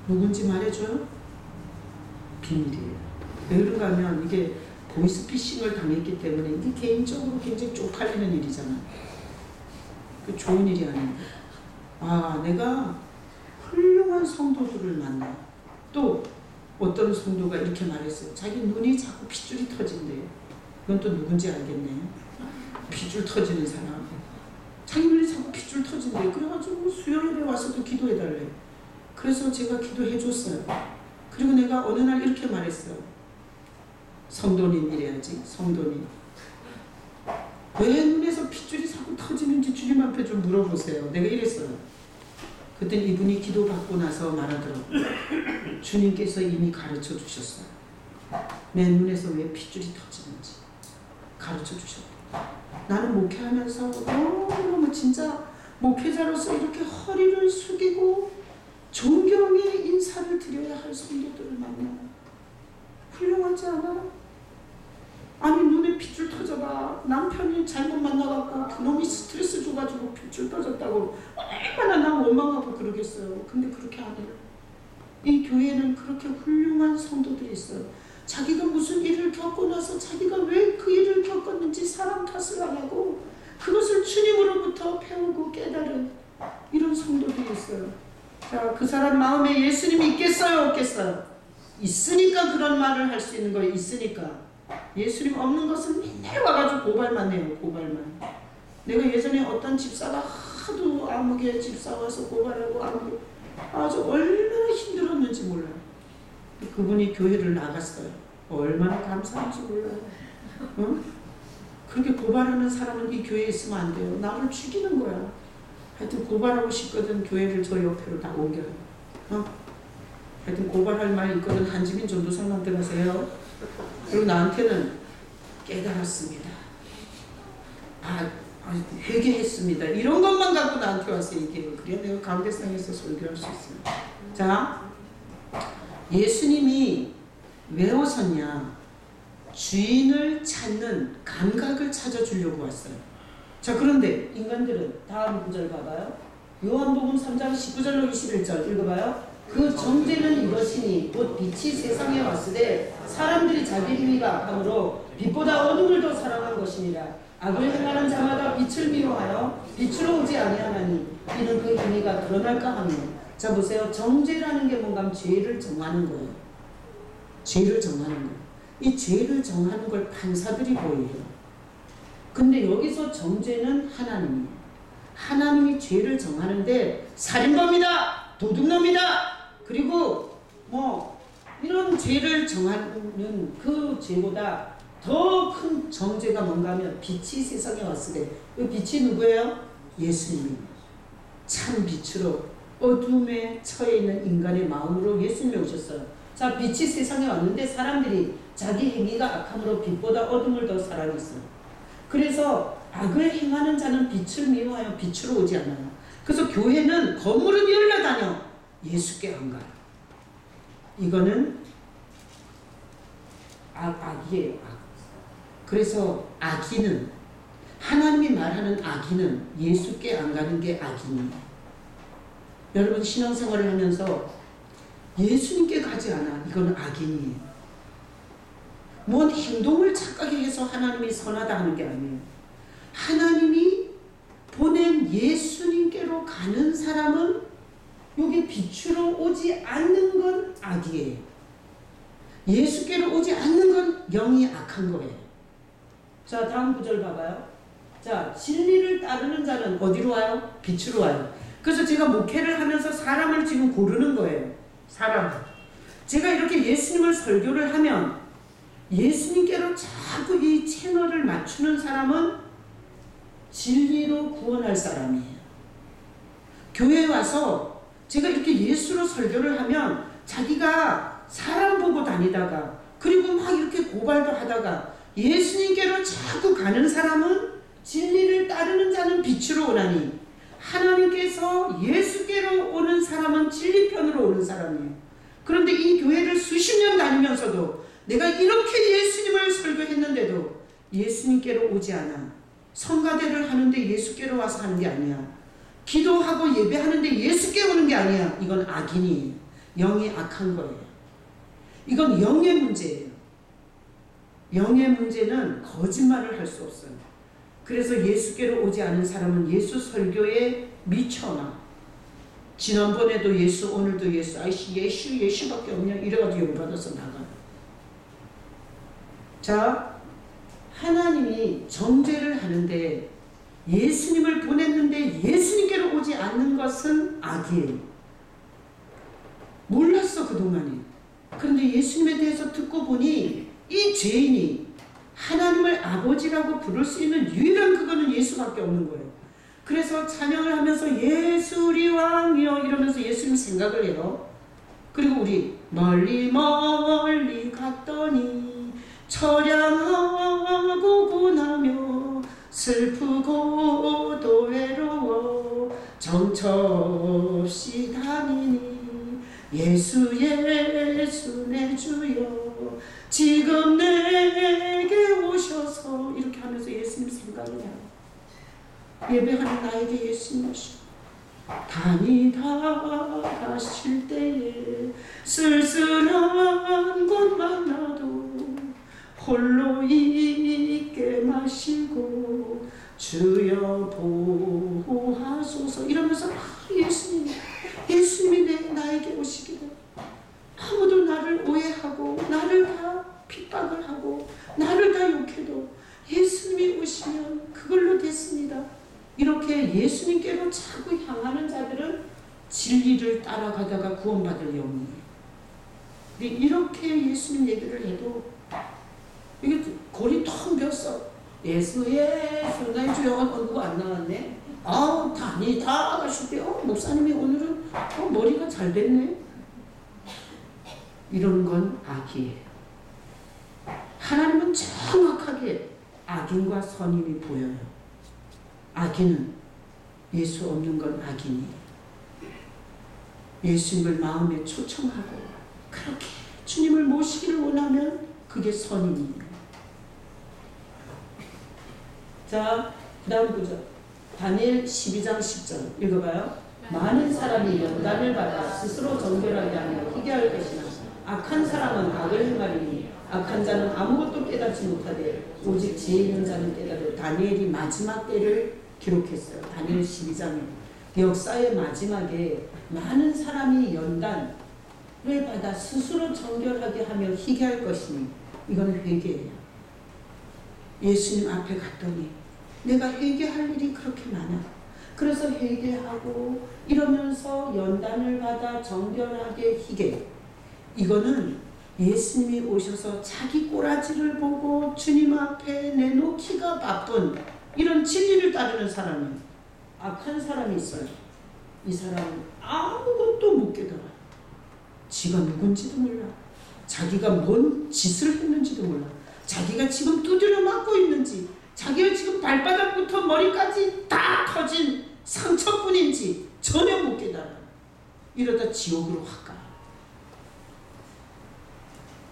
누군지 말해줘요? 비밀이에요. 왜 그런가 하면 이게 보이스피싱을 당했기 때문에 이게 개인적으로 굉장히 쪽팔리는 일이잖아. 그 좋은 일이 아닌데. 내가 훌륭한 성도들을 만나. 또 어떤 성도가 이렇게 말했어요. 자기 눈이 자꾸 핏줄이 터진대요. 이건 또 누군지 알겠네. 핏줄 터지는 사람. 자기 눈이 자꾸 핏줄 터진대요. 그래가지고 수요일에 와서도 기도해달래. 그래서 제가 기도해줬어요. 그리고 내가 어느 날 이렇게 말했어요. 성도님 이래야지. 성도님. 왜 눈에서 핏줄이 자꾸 터지는지 주님 앞에 좀 물어보세요. 내가 이랬어요. 그때 이분이 기도받고 나서 말하더라고요. 주님께서 이미 가르쳐 주셨어요. 내 눈에서 왜 핏줄이 터지는지 가르쳐 주셨대요. 나는 목회하면서 너무너무 진짜 목회자로서 이렇게 허리를 숙이고 존경의 인사를 드려야 할 성도들을 만나요. 훌륭하지 않아? 아니 눈에 핏줄 터져봐. 남편이 잘못 만나갖고 그놈이 스트레스 줘가지고 핏줄 터졌다고 얼마나 난 원망하고 그러겠어요. 근데 그렇게 안 해요. 이 교회는 그렇게 훌륭한 성도들이 있어요. 자기가 무슨 일을 겪고 나서 자기가 왜 그 일을 겪었는지 사람 탓을 안 하고 그것을 주님으로부터 배우고 깨달은 이런 성도들이 있어요. 자, 그 사람 마음에 예수님이 있겠어요, 없겠어요? 있으니까 그런 말을 할 수 있는 거예요. 있으니까. 예수님 없는 것은 맨날 와가지고 고발만 해요. 고발만. 내가 예전에 어떤 집사가 하도 아무개 집사 와서 고발하고 아무개 아주 얼마나 힘들었는지 몰라요. 그분이 교회를 나갔어요. 얼마나 감사한지 몰라요. 어? 그렇게 고발하는 사람은 이 교회에 있으면 안 돼요. 나를 죽이는 거야. 하여튼 고발하고 싶거든 교회를 저 옆으로 다 옮겨요. 하여튼 고발할 말 있거든 한지민 전도사님한테 가세요. 그리고 나한테는 깨달았습니다. 회개했습니다. 이런 것만 갖고 나한테 와서 얘기해요. 그래야 내가 강대상에서 설교할 수 있어요. 자, 예수님이 왜 오셨냐? 주인을 찾는 감각을 찾아주려고 왔어요. 자, 그런데 인간들은 다음 구절 봐봐요. 요한복음 3장 19절로 21절 읽어봐요. 그 정죄는 이것이니 곧 빛이 세상에 왔을 때 사람들이 자기 행위가 악함으로 빛보다 어둠을 더 사랑한 것이니라. 악을 행하는 자마다 빛을 미워하여 빛으로 오지 아니하나니 이는 그 행위가 드러날까 하며. 자, 보세요. 정죄라는 게 뭔가 하면 죄를 정하는 거예요. 죄를 정하는 거예요. 이 죄를 정하는 걸 판사들이 보여요. 근데 여기서 정죄는 하나님이에요. 하나님이 죄를 정하는데 살인범이다, 도둑놈이다, 그리고 뭐 이런 죄를 정하는 그 죄보다 더 큰 정죄가 뭔가 하면 빛이 세상에 왔을 때, 그 빛이 누구예요? 예수님입니다. 참 빛으로 어둠에 처해 있는 인간의 마음으로 예수님이 오셨어요. 자, 빛이 세상에 왔는데 사람들이 자기 행위가 악함으로 빛보다 어둠을 더 사랑했어요. 그래서 악을 행하는 자는 빛을 미워하여 빛으로 오지 않아요. 그래서 교회는 건물은 열려다녀 예수께 안 가요. 이거는 악이에요. 악. 그래서 악인은, 하나님이 말하는 악인은 예수께 안 가는 게 악인이에요. 여러분 신앙생활을 하면서 예수님께 가지 않아. 이건 악인이에요. 뭔 행동을 착하게 해서 하나님이 선하다 하는 게 아니에요. 하나님이 보낸 예수님께로 가는 사람은 여기 빛으로 오지 않는 건 악이에요. 예수께로 오지 않는 건 영이 악한 거예요. 자, 다음 구절 봐봐요. 자, 진리를 따르는 자는 어디로 와요? 빛으로 와요. 그래서 제가 목회를 하면서 사람을 지금 고르는 거예요. 사람. 제가 이렇게 예수님을 설교를 하면 예수님께로 자꾸 이 채널을 맞추는 사람은 진리로 구원할 사람이에요. 교회에 와서 제가 이렇게 예수로 설교를 하면 자기가 사람 보고 다니다가 그리고 막 이렇게 고발도 하다가 예수님께로 자꾸 가는 사람은 진리를 따르는 자는 빛으로 오나니 하나님께서 예수께로 오는 사람은 진리편으로 오는 사람이에요. 그런데 이 교회를 수십 년 다니면서도 내가 이렇게 예수님을 설교했는데도 예수님께로 오지 않아. 성가대를 하는데 예수께로 와서 하는 게 아니야. 기도하고 예배하는데 예수께 오는 게 아니야. 이건 악인이에요. 영이 악한 거예요. 이건 영의 문제예요. 영의 문제는 거짓말을 할 수 없어요. 그래서 예수께로 오지 않은 사람은 예수 설교에 미쳐나. 지난번에도 예수, 오늘도 예수, 아이씨 예수밖에 없냐 이래가지고 열받아서 나가. 자, 하나님이 정죄를 하는데 예수님을 보냈는데 예수님께로 오지 않는 것은 악이에요. 몰랐어 그동안에. 그런데 예수님에 대해서 듣고 보니 이 죄인이 하나님을 아버지라고 부를 수 있는 유일한 그거는 예수밖에 없는 거예요. 그래서 찬양을 하면서 예수 우리 왕이여 이러면서 예수님 생각을 해요. 그리고 우리 멀리 멀리 갔더니 처량하고 고나며 슬프고도 외로워 정처 없이 다니니 예수 예수 내 주여 지금 내게 오셔서 이렇게 하면서 예수님 생각을 해요. 예배하는 나에게 예수님 오시고 다니다 가실 때에 쓸쓸한 것만 나도 홀로 있게 마시고 주여 보호하소서 이러면서 예수님이 예수님께로 자꾸 향하는 자들은 진리를 따라가다가 구원받을 영혼이에요. 근데 이렇게 예수님 얘기를 해도 이게 골이 텅 비었어. 예수 나 주여 그거 안 나왔네. 다 가실게. 목사님이 오늘은 머리가 잘 됐네. 이런 건 악이에요. 하나님은 정확하게 악인과 선임이 보여요. 악인은 예수 없는 건 악인이에요. 예수님을 마음에 초청하고 그렇게 주님을 모시기를 원하면 그게 선임이에요. 자, 그 다음 구절. 다니엘 12장 10절 읽어봐요. 많은 사람이 연단을 받아 스스로 정결하게 하며 희귀할 것이나 악한 사람은 악을 행하리니 악한 자는 아무것도 깨닫지 못하되 오직 지혜 있는 자는 깨달을. 다니엘이 마지막 때를 기록했어요. 다니엘 12장에 역사의 마지막에 많은 사람이 연단을 받아 스스로 정결하게 하며 희귀할 것이니 이건 회개예요. 예수님 앞에 갔더니 내가 회개할 일이 그렇게 많아. 그래서 회개하고 이러면서 연단을 받아 정결하게 희귀. 이거는 예수님이 오셔서 자기 꼬라지를 보고 주님 앞에 내놓기가 바쁜 이런 진리를 따르는 사람이에요. 악한 사람이 있어요. 이 사람은 아무것도 못 깨달아. 지가 누군지도 몰라. 자기가 뭔 짓을 했는지도 몰라. 자기가 지금 두드려 맞고 있는지, 자기가 지금 발바닥부터 머리까지 다 터진 상처뿐인지 전혀 못 깨달아. 이러다 지옥으로 확 가.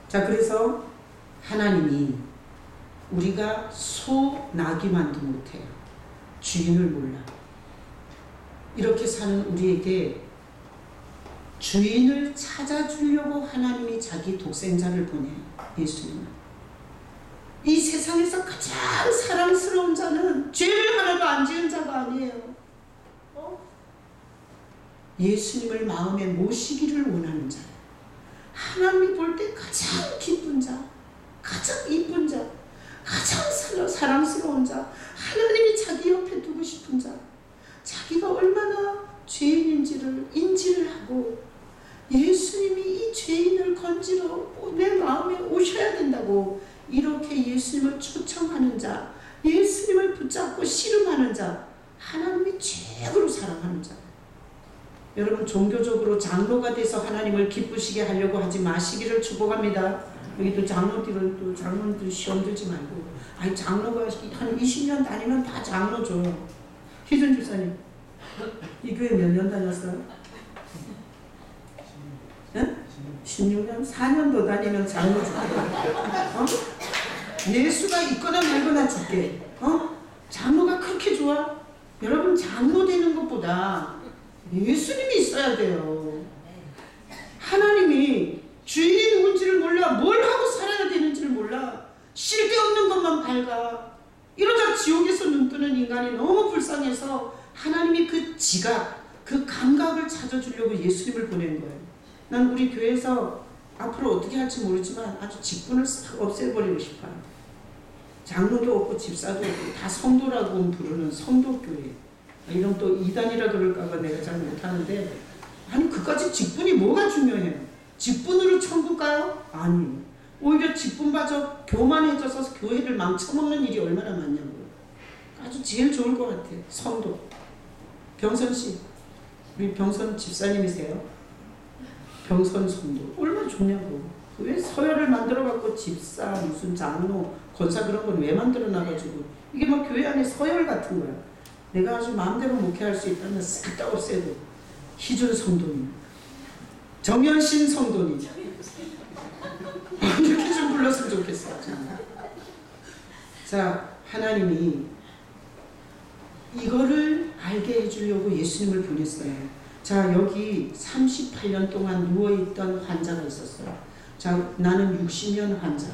자, 그래서 하나님이 우리가 소 나기만도 못해요. 주인을 몰라. 이렇게 사는 우리에게 주인을 찾아주려고 하나님이 자기 독생자를 보내요. 예수님은. 이 세상에서 가장 사랑스러운 자는 죄를 하나도 안 지은 자가 아니에요. 예수님을 마음에 모시기를 원하는 자. 하나님이 볼 때 가장 기쁜 자, 가장 이쁜 자, 가장 사랑스러운 자, 하나님이 자기 옆에 두고 싶은 자, 자기가 얼마나 죄인인지를 인지를 하고 예수님이 이 죄인을 건지러 내 마음에 오셔야 된다고 이렇게 예수님을 초청하는 자, 예수님을 붙잡고 씨름하는 자, 하나님이 최고로 사랑하는 자. 여러분, 종교적으로 장로가 돼서 하나님을 기쁘시게 하려고 하지 마시기를 축복합니다. 여기 또 장로들 시험 들지 말고, 장로가 한 20년 다니면 다 장로죠. 희준 집사님, 이 교회 몇 년 다녔어요? 16년? 4년 더 다니면 장로 줄게. 예수가 있거나 말거나 줄게. 장로가 그렇게 좋아? 여러분, 장로 되는 것보다 예수님이 있어야 돼요. 하나님이 주인이 누군지를 몰라. 뭘 하고 살아야 되는지를 몰라. 쓸데없는 것만 밝아. 이러다 지옥에서 눈 뜨는 인간이 너무 불쌍해서 하나님이 그 지각, 그 감각을 찾아주려고 예수님을 보낸 거예요. 난 우리 교회에서 앞으로 어떻게 할지 모르지만 아주 직분을 싹 없애버리고 싶어요. 장로도 없고 집사도 없고 다 성도라고 부르는 성도교회. 이런 또 이단이라 그럴까봐 내가 잘 못하는데, 아니 그까지 직분이 뭐가 중요해요? 직분으로 천국 가요? 아니, 오히려 직분마저 교만해져서 교회를 망쳐먹는 일이 얼마나 많냐고요. 아주 제일 좋을 것 같아요. 성도. 병선씨, 우리 병선 집사님이세요? 병선 성도 얼마나 좋냐고. 왜 서열을 만들어갖고 집사, 무슨 장로, 권사 그런 건 왜 만들어놔가지고 이게 막 교회 안에 서열 같은 거야. 내가 아주 마음대로 목회할 수 있다면 싹 다 없애도 희준 성도님, 정현신 성도님 이렇게 좀 불렀으면 좋겠어요. 자, 하나님이 이거를 알게 해주려고 예수님을 보냈어요. 자, 여기 38년 동안 누워있던 환자가 있었어요. 자, 나는 60년 환자.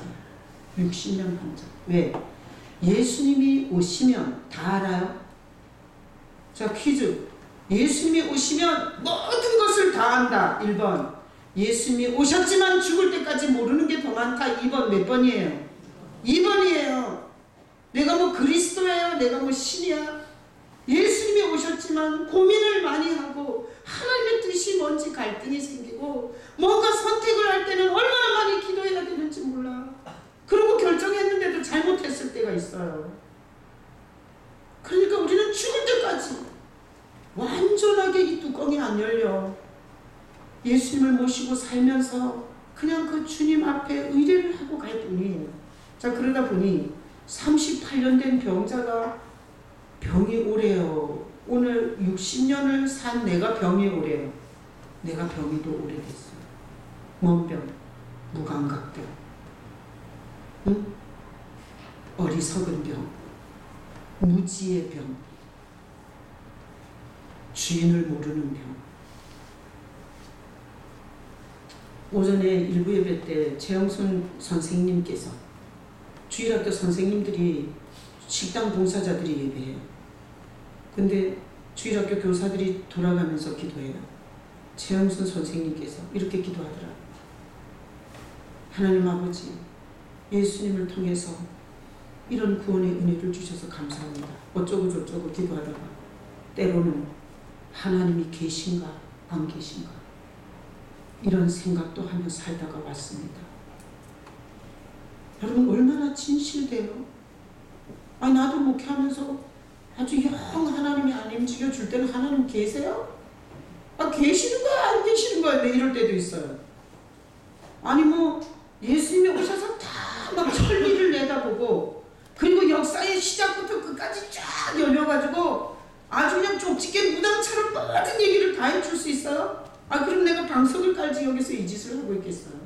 60년 환자. 왜? 예수님이 오시면 다 알아요. 자, 퀴즈. 예수님이 오시면 모든 것을 다 안다. 1번. 예수님이 오셨지만 죽을 때까지 모르는 게 더 많다. 2번. 몇 번이에요? 2번이에요. 내가 뭐 그리스도예요? 내가 뭐 신이야? 예수님이 예수님이 오셨지만 고민을 많이 하고 하나님의 뜻이 뭔지 갈등이 생기고 뭔가 선택을 할 때는 얼마나 많이 기도해야 되는지 몰라. 그리고 결정했는데도 잘못했을 때가 있어요. 그러니까 우리는 죽을 때까지 완전하게 이 뚜껑이 안 열려. 예수님을 모시고 살면서 그냥 그 주님 앞에 의뢰를 하고 갈 뿐이에요. 자, 그러다 보니 38년 된 병자가 병이 오래요. 오늘 60년을 산 내가 병이 오래요. 내가 병이 더 오래됐어요. 뭔 병? 무감각병. 응? 어리석은 병. 무지의 병. 주인을 모르는 병. 오전에 일부 예배 때 최영순 선생님께서 주일학교 선생님들이 식당 봉사자들이 예배해요. 근데 주일학교 교사들이 돌아가면서 기도해요. 최영순 선생님께서 이렇게 기도하더라. 하나님 아버지, 예수님을 통해서 이런 구원의 은혜를 주셔서 감사합니다. 어쩌고 저쩌고 기도하다가 때로는 하나님이 계신가 안 계신가 이런 생각도 하며 살다가 왔습니다. 여러분 얼마나 진실돼요? 아니 나도 목회하면서 아주 영 하나님이 안 움직여줄 때는 하나님 계세요? 아 계시는 거야 안 계시는 거야? 네, 이럴 때도 있어요. 아니 뭐 예수님이 오셔서 다 막 천리를 내다보고 그리고 역사의 시작부터 끝까지 쫙 열려가지고 아주 그냥 족집게 무당처럼 모든 얘기를 다 해줄 수 있어요? 아 그럼 내가 방석을 깔지 여기서 이 짓을 하고 있겠어요?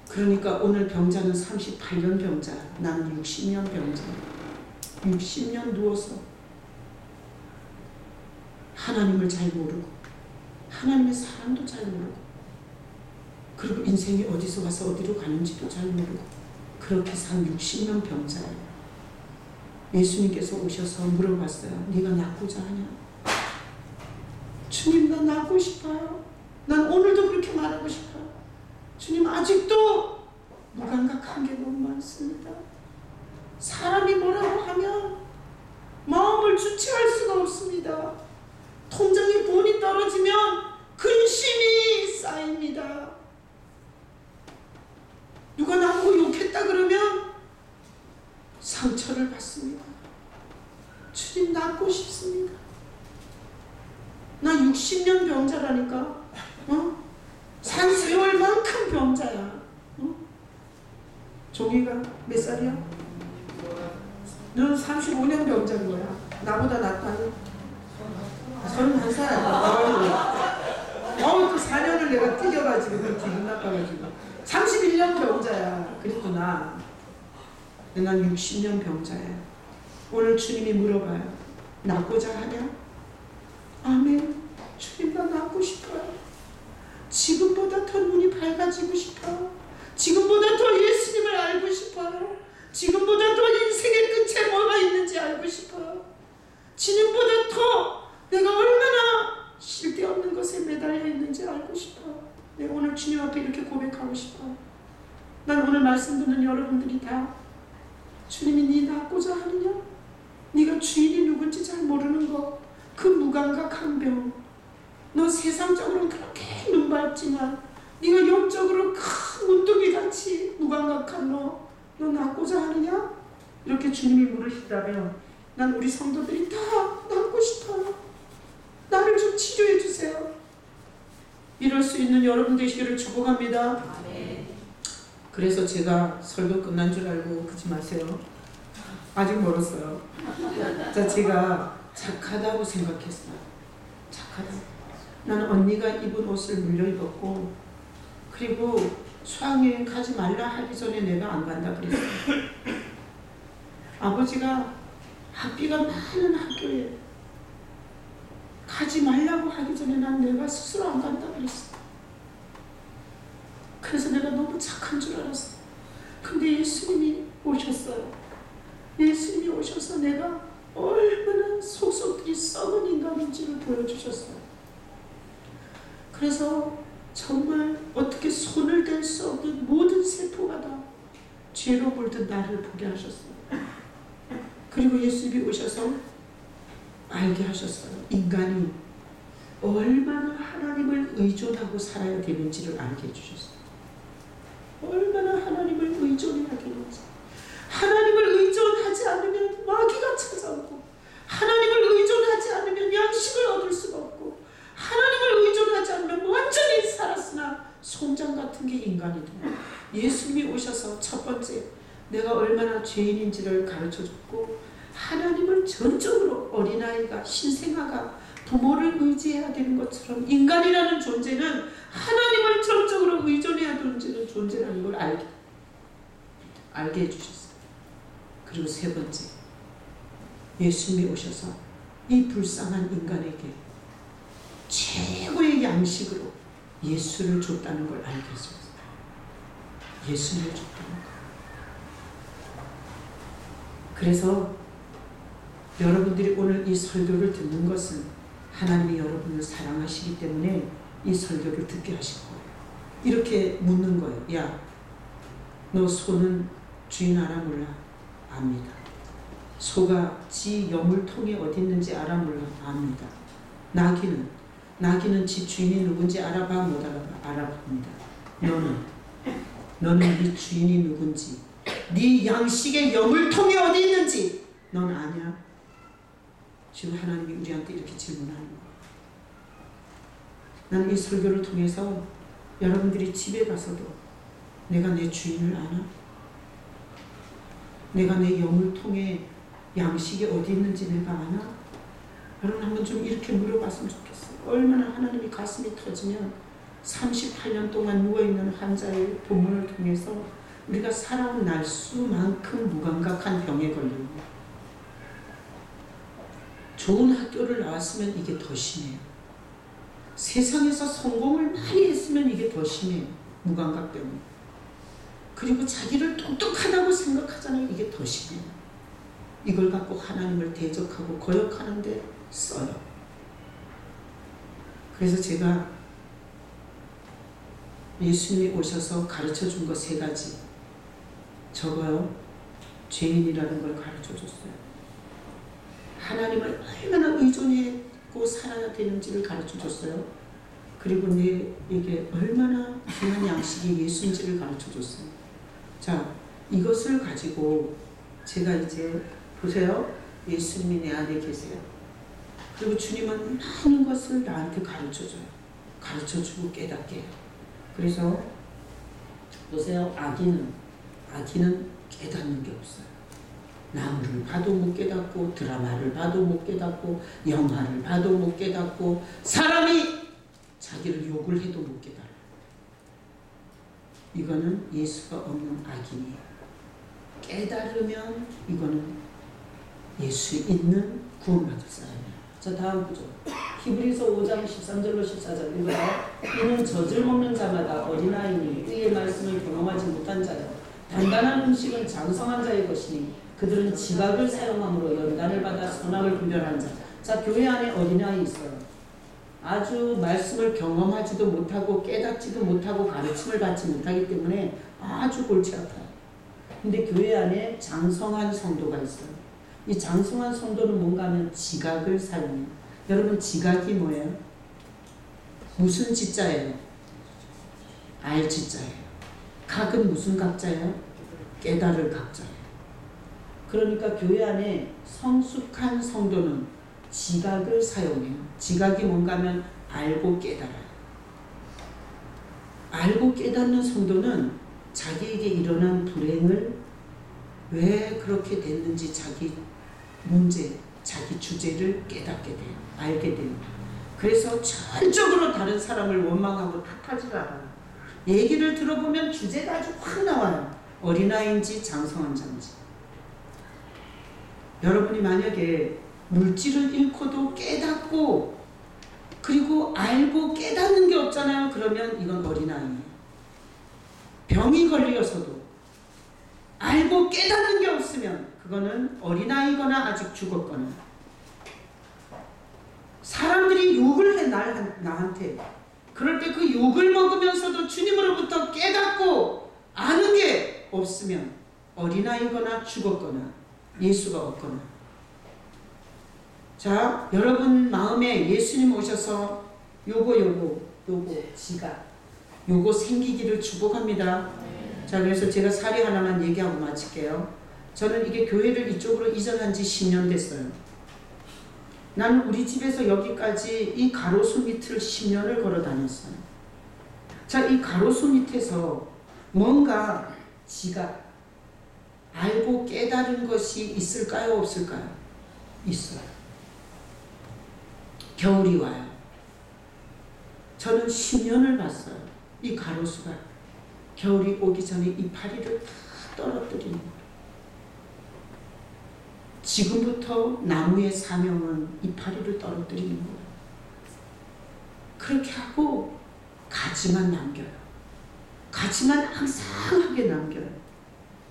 그러니까 오늘 병자는 38년 병자, 나는 60년 병자. 60년 누워서 하나님을 잘 모르고 하나님의 사랑도 잘 모르고 그리고 인생이 어디서 와서 어디로 가는지도 잘 모르고 그렇게 산 60년 병자예요. 예수님께서 오셔서 물어봤어요. 네가 낫고자 하냐? 주님 나 낫고 싶어요. 난 오늘도 그렇게 말하고 싶어요. 주님 아직도 무감각한 게 너무 많습니다. 사람이 뭐라고 하면 마음을 주체할 수가 없습니다. 통장에 돈이 떨어지면 근심이 쌓입니다. 누가 나보고 욕했다 그러면 상처를 받습니다. 주님 낫고 싶습니다. 나 60년 병자라니까. 산 세월만큼 병자야. 종이가 몇 살이야? 넌 35년 병자인 거야. 나보다 낫다니. 31살. 또 4년을 내가 뛰겨가지고 기분 나빠가지고 31년 병자야. 그랬구나. 근데 난 60년 병자야. 오늘 주님이 물어봐요. 낫고자 하냐? 아멘. 주님 나 낫고 싶어요. 지금보다 더 눈이 밝아지고 싶어요. 지금보다 더 예수님을 알고 싶어요. 지금보다 더 인생의 끝에 뭐가 있는지 알고 싶어요. 지금보다 더 내가 얼마나 쓸데없는 것에 매달려 있는지 알고 싶어요. 내가 오늘 주님 앞에 이렇게 고백하고 싶어요. 난 오늘 말씀 듣는 여러분들이 다 주님이 네 낫고자 하느냐? 네가 주인이 누군지 잘 모르는 거, 그 무감각한 병. 너 세상적으로는 그렇게 눈 밝지만 네가 영적으로 큰 문둥이같이 무감각한 너 낫고자 하느냐? 이렇게 주님이 물으시다면 난 우리 성도들이 다 낫고 싶어요. 나를 좀 치료해 주세요. 이럴 수 있는 여러분 되시기를 축복합니다. 그래서 제가 설교 끝난 줄 알고 그러지 마세요. 아직 멀었어요. 자, 제가 착하다고 생각했어요. 착하다. 나는 언니가 입은 옷을 물려 입었고 그리고 수학여행 가지 말라 하기 전에 내가 안 간다 그랬어요. 아버지가 학비가 많은 학교에 가지 말라고 하기 전에 난 내가 스스로 안 간다 그랬어. 그래서 내가 너무 착한 줄 알았어. 근데 예수님이 오셨어요. 예수님이 오셔서 내가 얼마나 속속들이 썩은 인간인지를 보여주셨어요. 그래서 정말 어떻게 손을 댈 수 없는 모든 세포가 다 죄로 물든 나를 보게 하셨어요. 그리고 예수님이 오셔서 알게 하셨어요. 인간이 얼마나 하나님을 의존하고 살아야 되는지를 알게 해주셨어요. 얼마나 하나님을 의존해야 되는지. 하나님을 의존하지 않으면 마귀가 찾아오고, 하나님을 의존하지 않으면 양식을 얻을 수가 없고, 하나님을 의존하지 않으면 완전히 살았으나 송장 같은 게 인간이 돼요. 예수님이 오셔서 첫 번째 내가 얼마나 죄인인지를 가르쳐줬고, 하나님을 전적으로 어린아이가 신생아가 부모를 의지해야 되는 것처럼 인간이라는 존재는 하나님을 전적으로 의존해야 되는 존재라는 걸 알게 해주셨어요. 그리고 세 번째, 예수님이 오셔서 이 불쌍한 인간에게 최고의 양식으로 예수를 줬다는 걸 알게 해줬어요. 예수를 줬다는 거. 그래서 여러분들이 오늘 이 설교를 듣는 것은 하나님이 여러분을 사랑하시기 때문에 이 설교를 듣게 하신 거예요. 이렇게 묻는 거예요. 야, 너 소는 주인 알아 몰라? 압니다. 소가 지 여물통이 어디 있는지 알아 몰라? 압니다. 나귀는 지 주인이 누군지 알아봐 못 알아봐? 알아봅니다. 너는 네 주인이 누군지, 네 양식의 여물통이 어디 있는지 넌 아냐? 지금 하나님이 우리한테 이렇게 질문하는 거예요. 나는 이 설교를 통해서 여러분들이 집에 가서도 내가 내 주인을 아나? 내가 내 여물통에 양식이 어디 있는지 내가 아나? 여러분 한번 좀 이렇게 물어봤으면 좋겠어요. 얼마나 하나님이 가슴이 터지면 38년 동안 누워있는 환자의 본문을 통해서 우리가 살아온 날수만큼 무감각한 병에 걸리고, 좋은 학교를 나왔으면 이게 더 심해요. 세상에서 성공을 많이 했으면 이게 더 심해요. 무감각병이. 그리고 자기를 똑똑하다고 생각하잖아요. 이게 더 심해요. 이걸 갖고 하나님을 대적하고 거역하는데 써요. 그래서 제가 예수님이 오셔서 가르쳐 준 거 3가지. 저거요, 죄인이라는 걸 가르쳐 줬어요. 하나님을 얼마나 의존하고 살아야 되는지를 가르쳐 줬어요. 그리고 내게 얼마나 귀한 양식이 예수인지를 가르쳐 줬어요. 자, 이것을 가지고 제가 이제 보세요. 예수님이 내 안에 계세요. 그리고 주님은 많은 것을 나한테 가르쳐줘요. 가르쳐주고 깨닫게 해요. 그래서 보세요. 아기는 깨닫는 게 없어요. 나무를 봐도 못 깨닫고, 드라마를 봐도 못 깨닫고, 영화를 봐도 못 깨닫고, 사람이 자기를 욕을 해도 못 깨달아요. 이거는 예수가 없는 악인이에요. 깨달으면 이거는 예수 있는 구원받을 사람이에요. 자, 다음 구절. 히브리서 5장 13절로 14절 읽어요. 이는 젖을 먹는 자마다 어린아이니 의의 말씀을 경험하지 못한 자요. 단단한 음식은 장성한 자의 것이니 그들은 지각을 사용함으로 연단을 받아 선악을 분별하는 자. 자, 교회 안에 어린아이 있어요. 아주 말씀을 경험하지도 못하고 깨닫지도 못하고 가르침을 받지 못하기 때문에 아주 골치 아파요. 근데 교회 안에 장성한 성도가 있어요. 이 장성한 성도는 뭔가 하면 지각을 사용해요. 여러분, 지각이 뭐예요? 무슨 지자예요? 알지자예요. 각은 무슨 각자예요? 깨달을 각자예요. 그러니까 교회 안에 성숙한 성도는 지각을 사용해요. 지각이 뭔가 하면 알고 깨달아요. 알고 깨닫는 성도는 자기에게 일어난 불행을 왜 그렇게 됐는지 자기 문제, 자기 주제를 깨닫게 돼요. 알게 돼요. 그래서 전적으로 다른 사람을 원망하고 탓하지 않아요. 얘기를 들어보면 주제가 아주 확 나와요. 어린아이인지 장성한 자인지. 여러분이 만약에 물질을 잃고도 깨닫고 그리고 알고 깨닫는 게 없잖아요. 그러면 이건 어린아이예요. 병이 걸려서도 알고 깨닫는 게 없으면 그거는 어린아이거나 아직 죽었거나. 사람들이 욕을 해 나한테. 그럴 때 그 욕을 먹으면서도 주님으로부터 깨닫고 아는 게 없으면 어린아이거나 죽었거나 예수가 없거나. 자, 여러분 마음에 예수님 오셔서 요거 지각 요거 생기기를 축복합니다. 자, 그래서 제가 사례 하나만 얘기하고 마칠게요. 저는 이게 교회를 이쪽으로 이전한 지 10년 됐어요. 나는 우리 집에서 여기까지 이 가로수 밑을 10년을 걸어 다녔어요. 자, 이 가로수 밑에서 뭔가 지각 알고 깨달은 것이 있을까요? 없을까요? 있어요. 겨울이 와요. 저는 10년을 봤어요. 이 가로수가 겨울이 오기 전에 이파리를 다 떨어뜨리는 거예요. 지금부터 나무의 사명은 이파리를 떨어뜨리는 거예요. 그렇게 하고 가지만 남겨요. 가지만 항상하게 남겨요.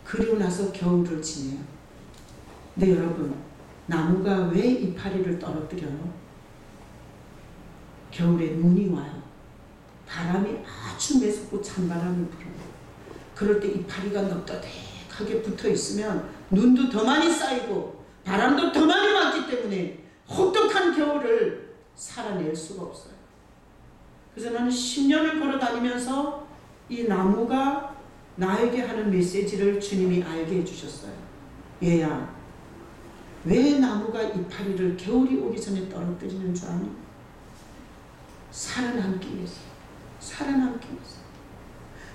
그리고 나서 겨울을 지내요. 근데 여러분, 나무가 왜 이파리를 떨어뜨려요? 겨울에 눈이 와요. 바람이 아주 매섭고 찬바람이 불어요. 그럴 때 이파리가 넙떠대하게 붙어 있으면 눈도 더 많이 쌓이고 바람도 더 많이 맞기 때문에 혹독한 겨울을 살아낼 수가 없어요. 그래서 나는 10년을 걸어 다니면서 이 나무가 나에게 하는 메시지를 주님이 알게 해주셨어요. 얘야, 왜 나무가 이파리를 겨울이 오기 전에 떨어뜨리는 줄 아니? 살아남기 위해서. 살아남기 위해서.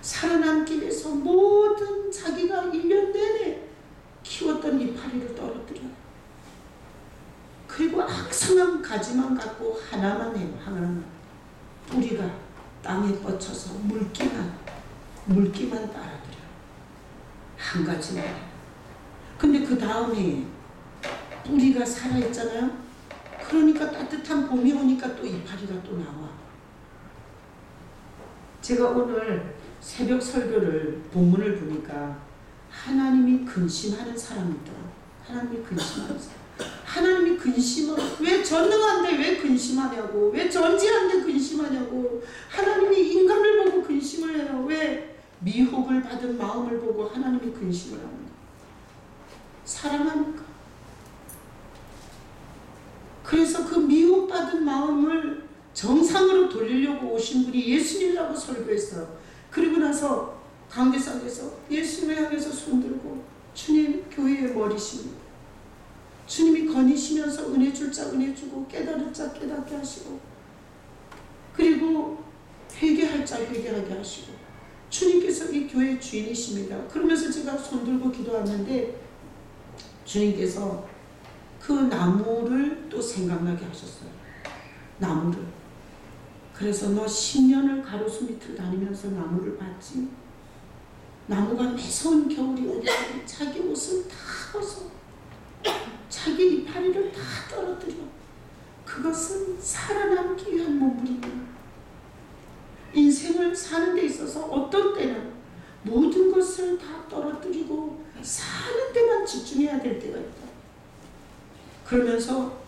살아남기 위해서 모든 자기가 1년 내내 키웠던 이파리를 떨어뜨려요. 그리고 항상 가지만 갖고 하나만 해요. 하나만. 뿌리가 땅에 뻗쳐서 물기만 빨아들여요. 한 가지만. 근데 그 다음에 뿌리가 살아있잖아요. 그러니까 따뜻한 봄이 오니까 또 이파리가 또 나와. 제가 오늘 새벽 설교를 본문을 보니까 하나님이 근심하는 사람이 있더라고요. 하나님이 근심하는 사람. 하나님이 근심을 왜 전능한데 왜 근심하냐고, 왜 전지한데 근심하냐고. 하나님이 인간을 보고 근심을 해요. 왜 미혹을 받은 마음을 보고 하나님이 근심을 합니다. 사랑하니까. 그래서 그 미혹받은 마음을 정상으로 돌리려고 오신 분이 예수님이라고 설교했어요. 그리고 나서 강대상에서 예수님을 향해서 손들고 주님 교회의 머리십니다. 주님이 거니시면서 은혜 줄 자 은혜 주고 깨달을 자 깨닫게 하시고 그리고 회개할 자 회개하게 하시고 주님께서 이 교회의 주인이십니다. 그러면서 제가 손들고 기도하는데 주님께서 그 나무를 또 생각나게 하셨어요. 나무를. 그래서 너 10년을 가로수 밑을 다니면서 나무를 봤지? 나무가 매서운 겨울이 오면 자기 옷을 다 벗어 자기 이파리를 다 떨어뜨려. 그것은 살아남기 위한 몸부림이야. 인생을 사는 데 있어서 어떤 때는 모든 것을 다 떨어뜨리고 사는 데만 집중해야 될 때가 있다. 그러면서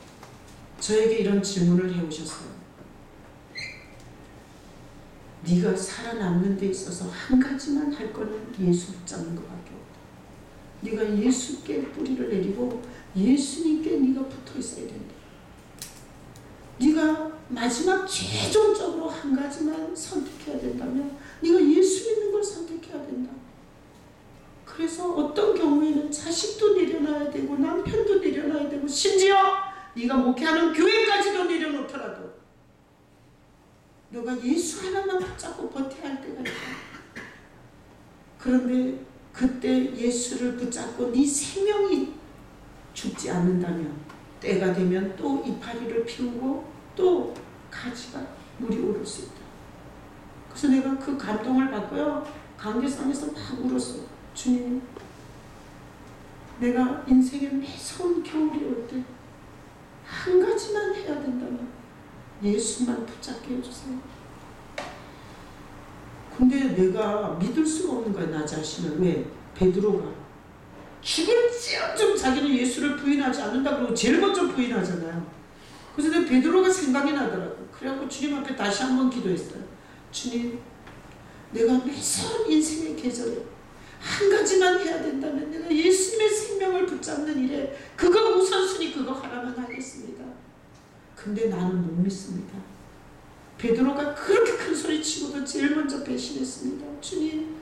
저에게 이런 질문을 해오셨어요. 네가 살아남는 데 있어서 한 가지만 할 거는 예수 붙잡는 것밖에 없다. 네가 예수께 뿌리를 내리고 예수님께 네가 붙어 있어야 된다. 네가 마지막 최종적으로 한 가지만 선택해야 된다면 네가 예수 믿는 걸 선택해야 된다. 그래서 어떤 경우에는 자식도 내려놔야 되고 남편도 내려놔야 되고 심지어 네가 목회하는 교회까지도 내려놓더라도 너가 예수 하나만 붙잡고 버텨야 할 때가 있다. 그런데 그때 예수를 붙잡고 네 생명이 죽지 않는다면 때가 되면 또 이파리를 피우고 또 가지가 물이 오를 수 있다. 그래서 내가 그 감동을 받고요. 강계상에서 막 울었어. 주님, 내가 인생에 매서운 겨울이 올 때 한 가지만 해야 된다면 예수만 붙잡게 해주세요. 근데 내가 믿을 수가 없는 거야, 나 자신을. 왜? 베드로가 죽을지언정 자기는 예수를 부인하지 않는다 그러고 제일 먼저 부인하잖아요. 그래서 내가 베드로가 생각이 나더라고. 그래갖고 주님 앞에 다시 한번 기도했어요. 주님, 내가 매서운 인생의 계절에 한 가지만 해야 된다면 내가 예수님의 생명을 붙잡는 일에 그거 우선순위 그거 하나만 하겠습니다. 근데 나는 못 믿습니다. 베드로가 그렇게 큰 소리 치고도 제일 먼저 배신했습니다. 주님,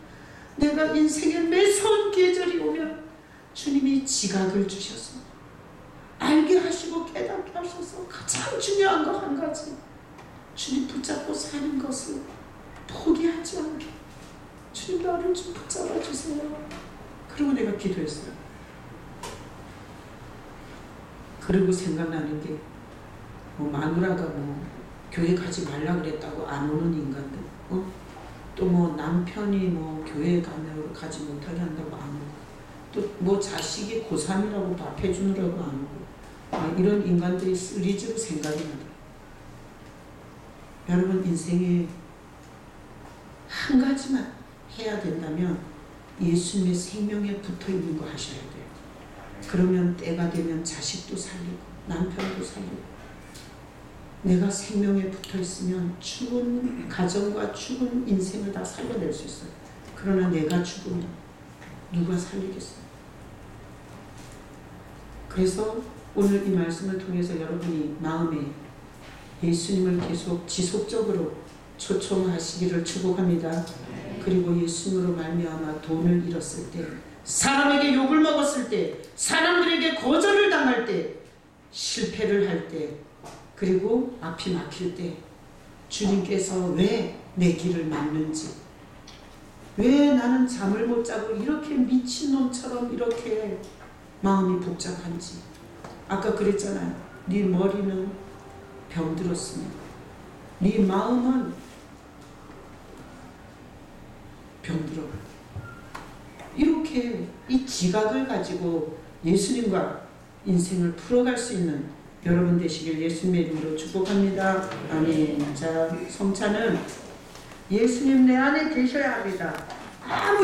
내가 인생의 매서운 계절이 오면 주님이 지각을 주셔서 알게 하시고 깨닫게 하셔서 가장 중요한 거 한 가지, 주님 붙잡고 사는 것을 포기하지 않게 주님 나를 좀 붙잡아 주세요. 그리고 내가 기도했어요. 그리고 생각나는 게 마누라가 교회 가지 말라 그랬다고 안 오는 인간들, 또 남편이 교회 가지 못하게 한다고 안 오고, 또 자식이 고3이라고 밥 해주느라고 안 오고, 이런 인간들이 리즈로 생각이 나더라고요. 여러분, 인생에 한 가지만 해야 된다면 예수님의 생명에 붙어있는 거 하셔야 돼요. 그러면 때가 되면 자식도 살리고 남편도 살리고, 내가 생명에 붙어있으면 죽은 가정과 죽은 인생을 다 살려낼 수 있어요. 그러나 내가 죽으면 누가 살리겠어요? 그래서 오늘 이 말씀을 통해서 여러분이 마음에 예수님을 계속 지속적으로 초청하시기를 축복합니다. 그리고 예수님으로 말미암아 돈을 잃었을 때, 사람에게 욕을 먹었을 때, 사람들에게 거절을 당할 때, 실패를 할 때, 그리고 앞이 막힐 때 주님께서 왜 내 길을 막는지, 왜 나는 잠을 못 자고 이렇게 미친놈처럼 이렇게 마음이 복잡한지. 아까 그랬잖아요. 네 머리는 병들었으며 네 마음은 병들어. 이렇게 이 지각을 가지고 예수님과 인생을 풀어갈 수 있는 여러분 되시길 예수님의 이름으로 축복합니다. 아멘. 자, 성찬은 예수님 내 안에 계셔야 합니다. 아무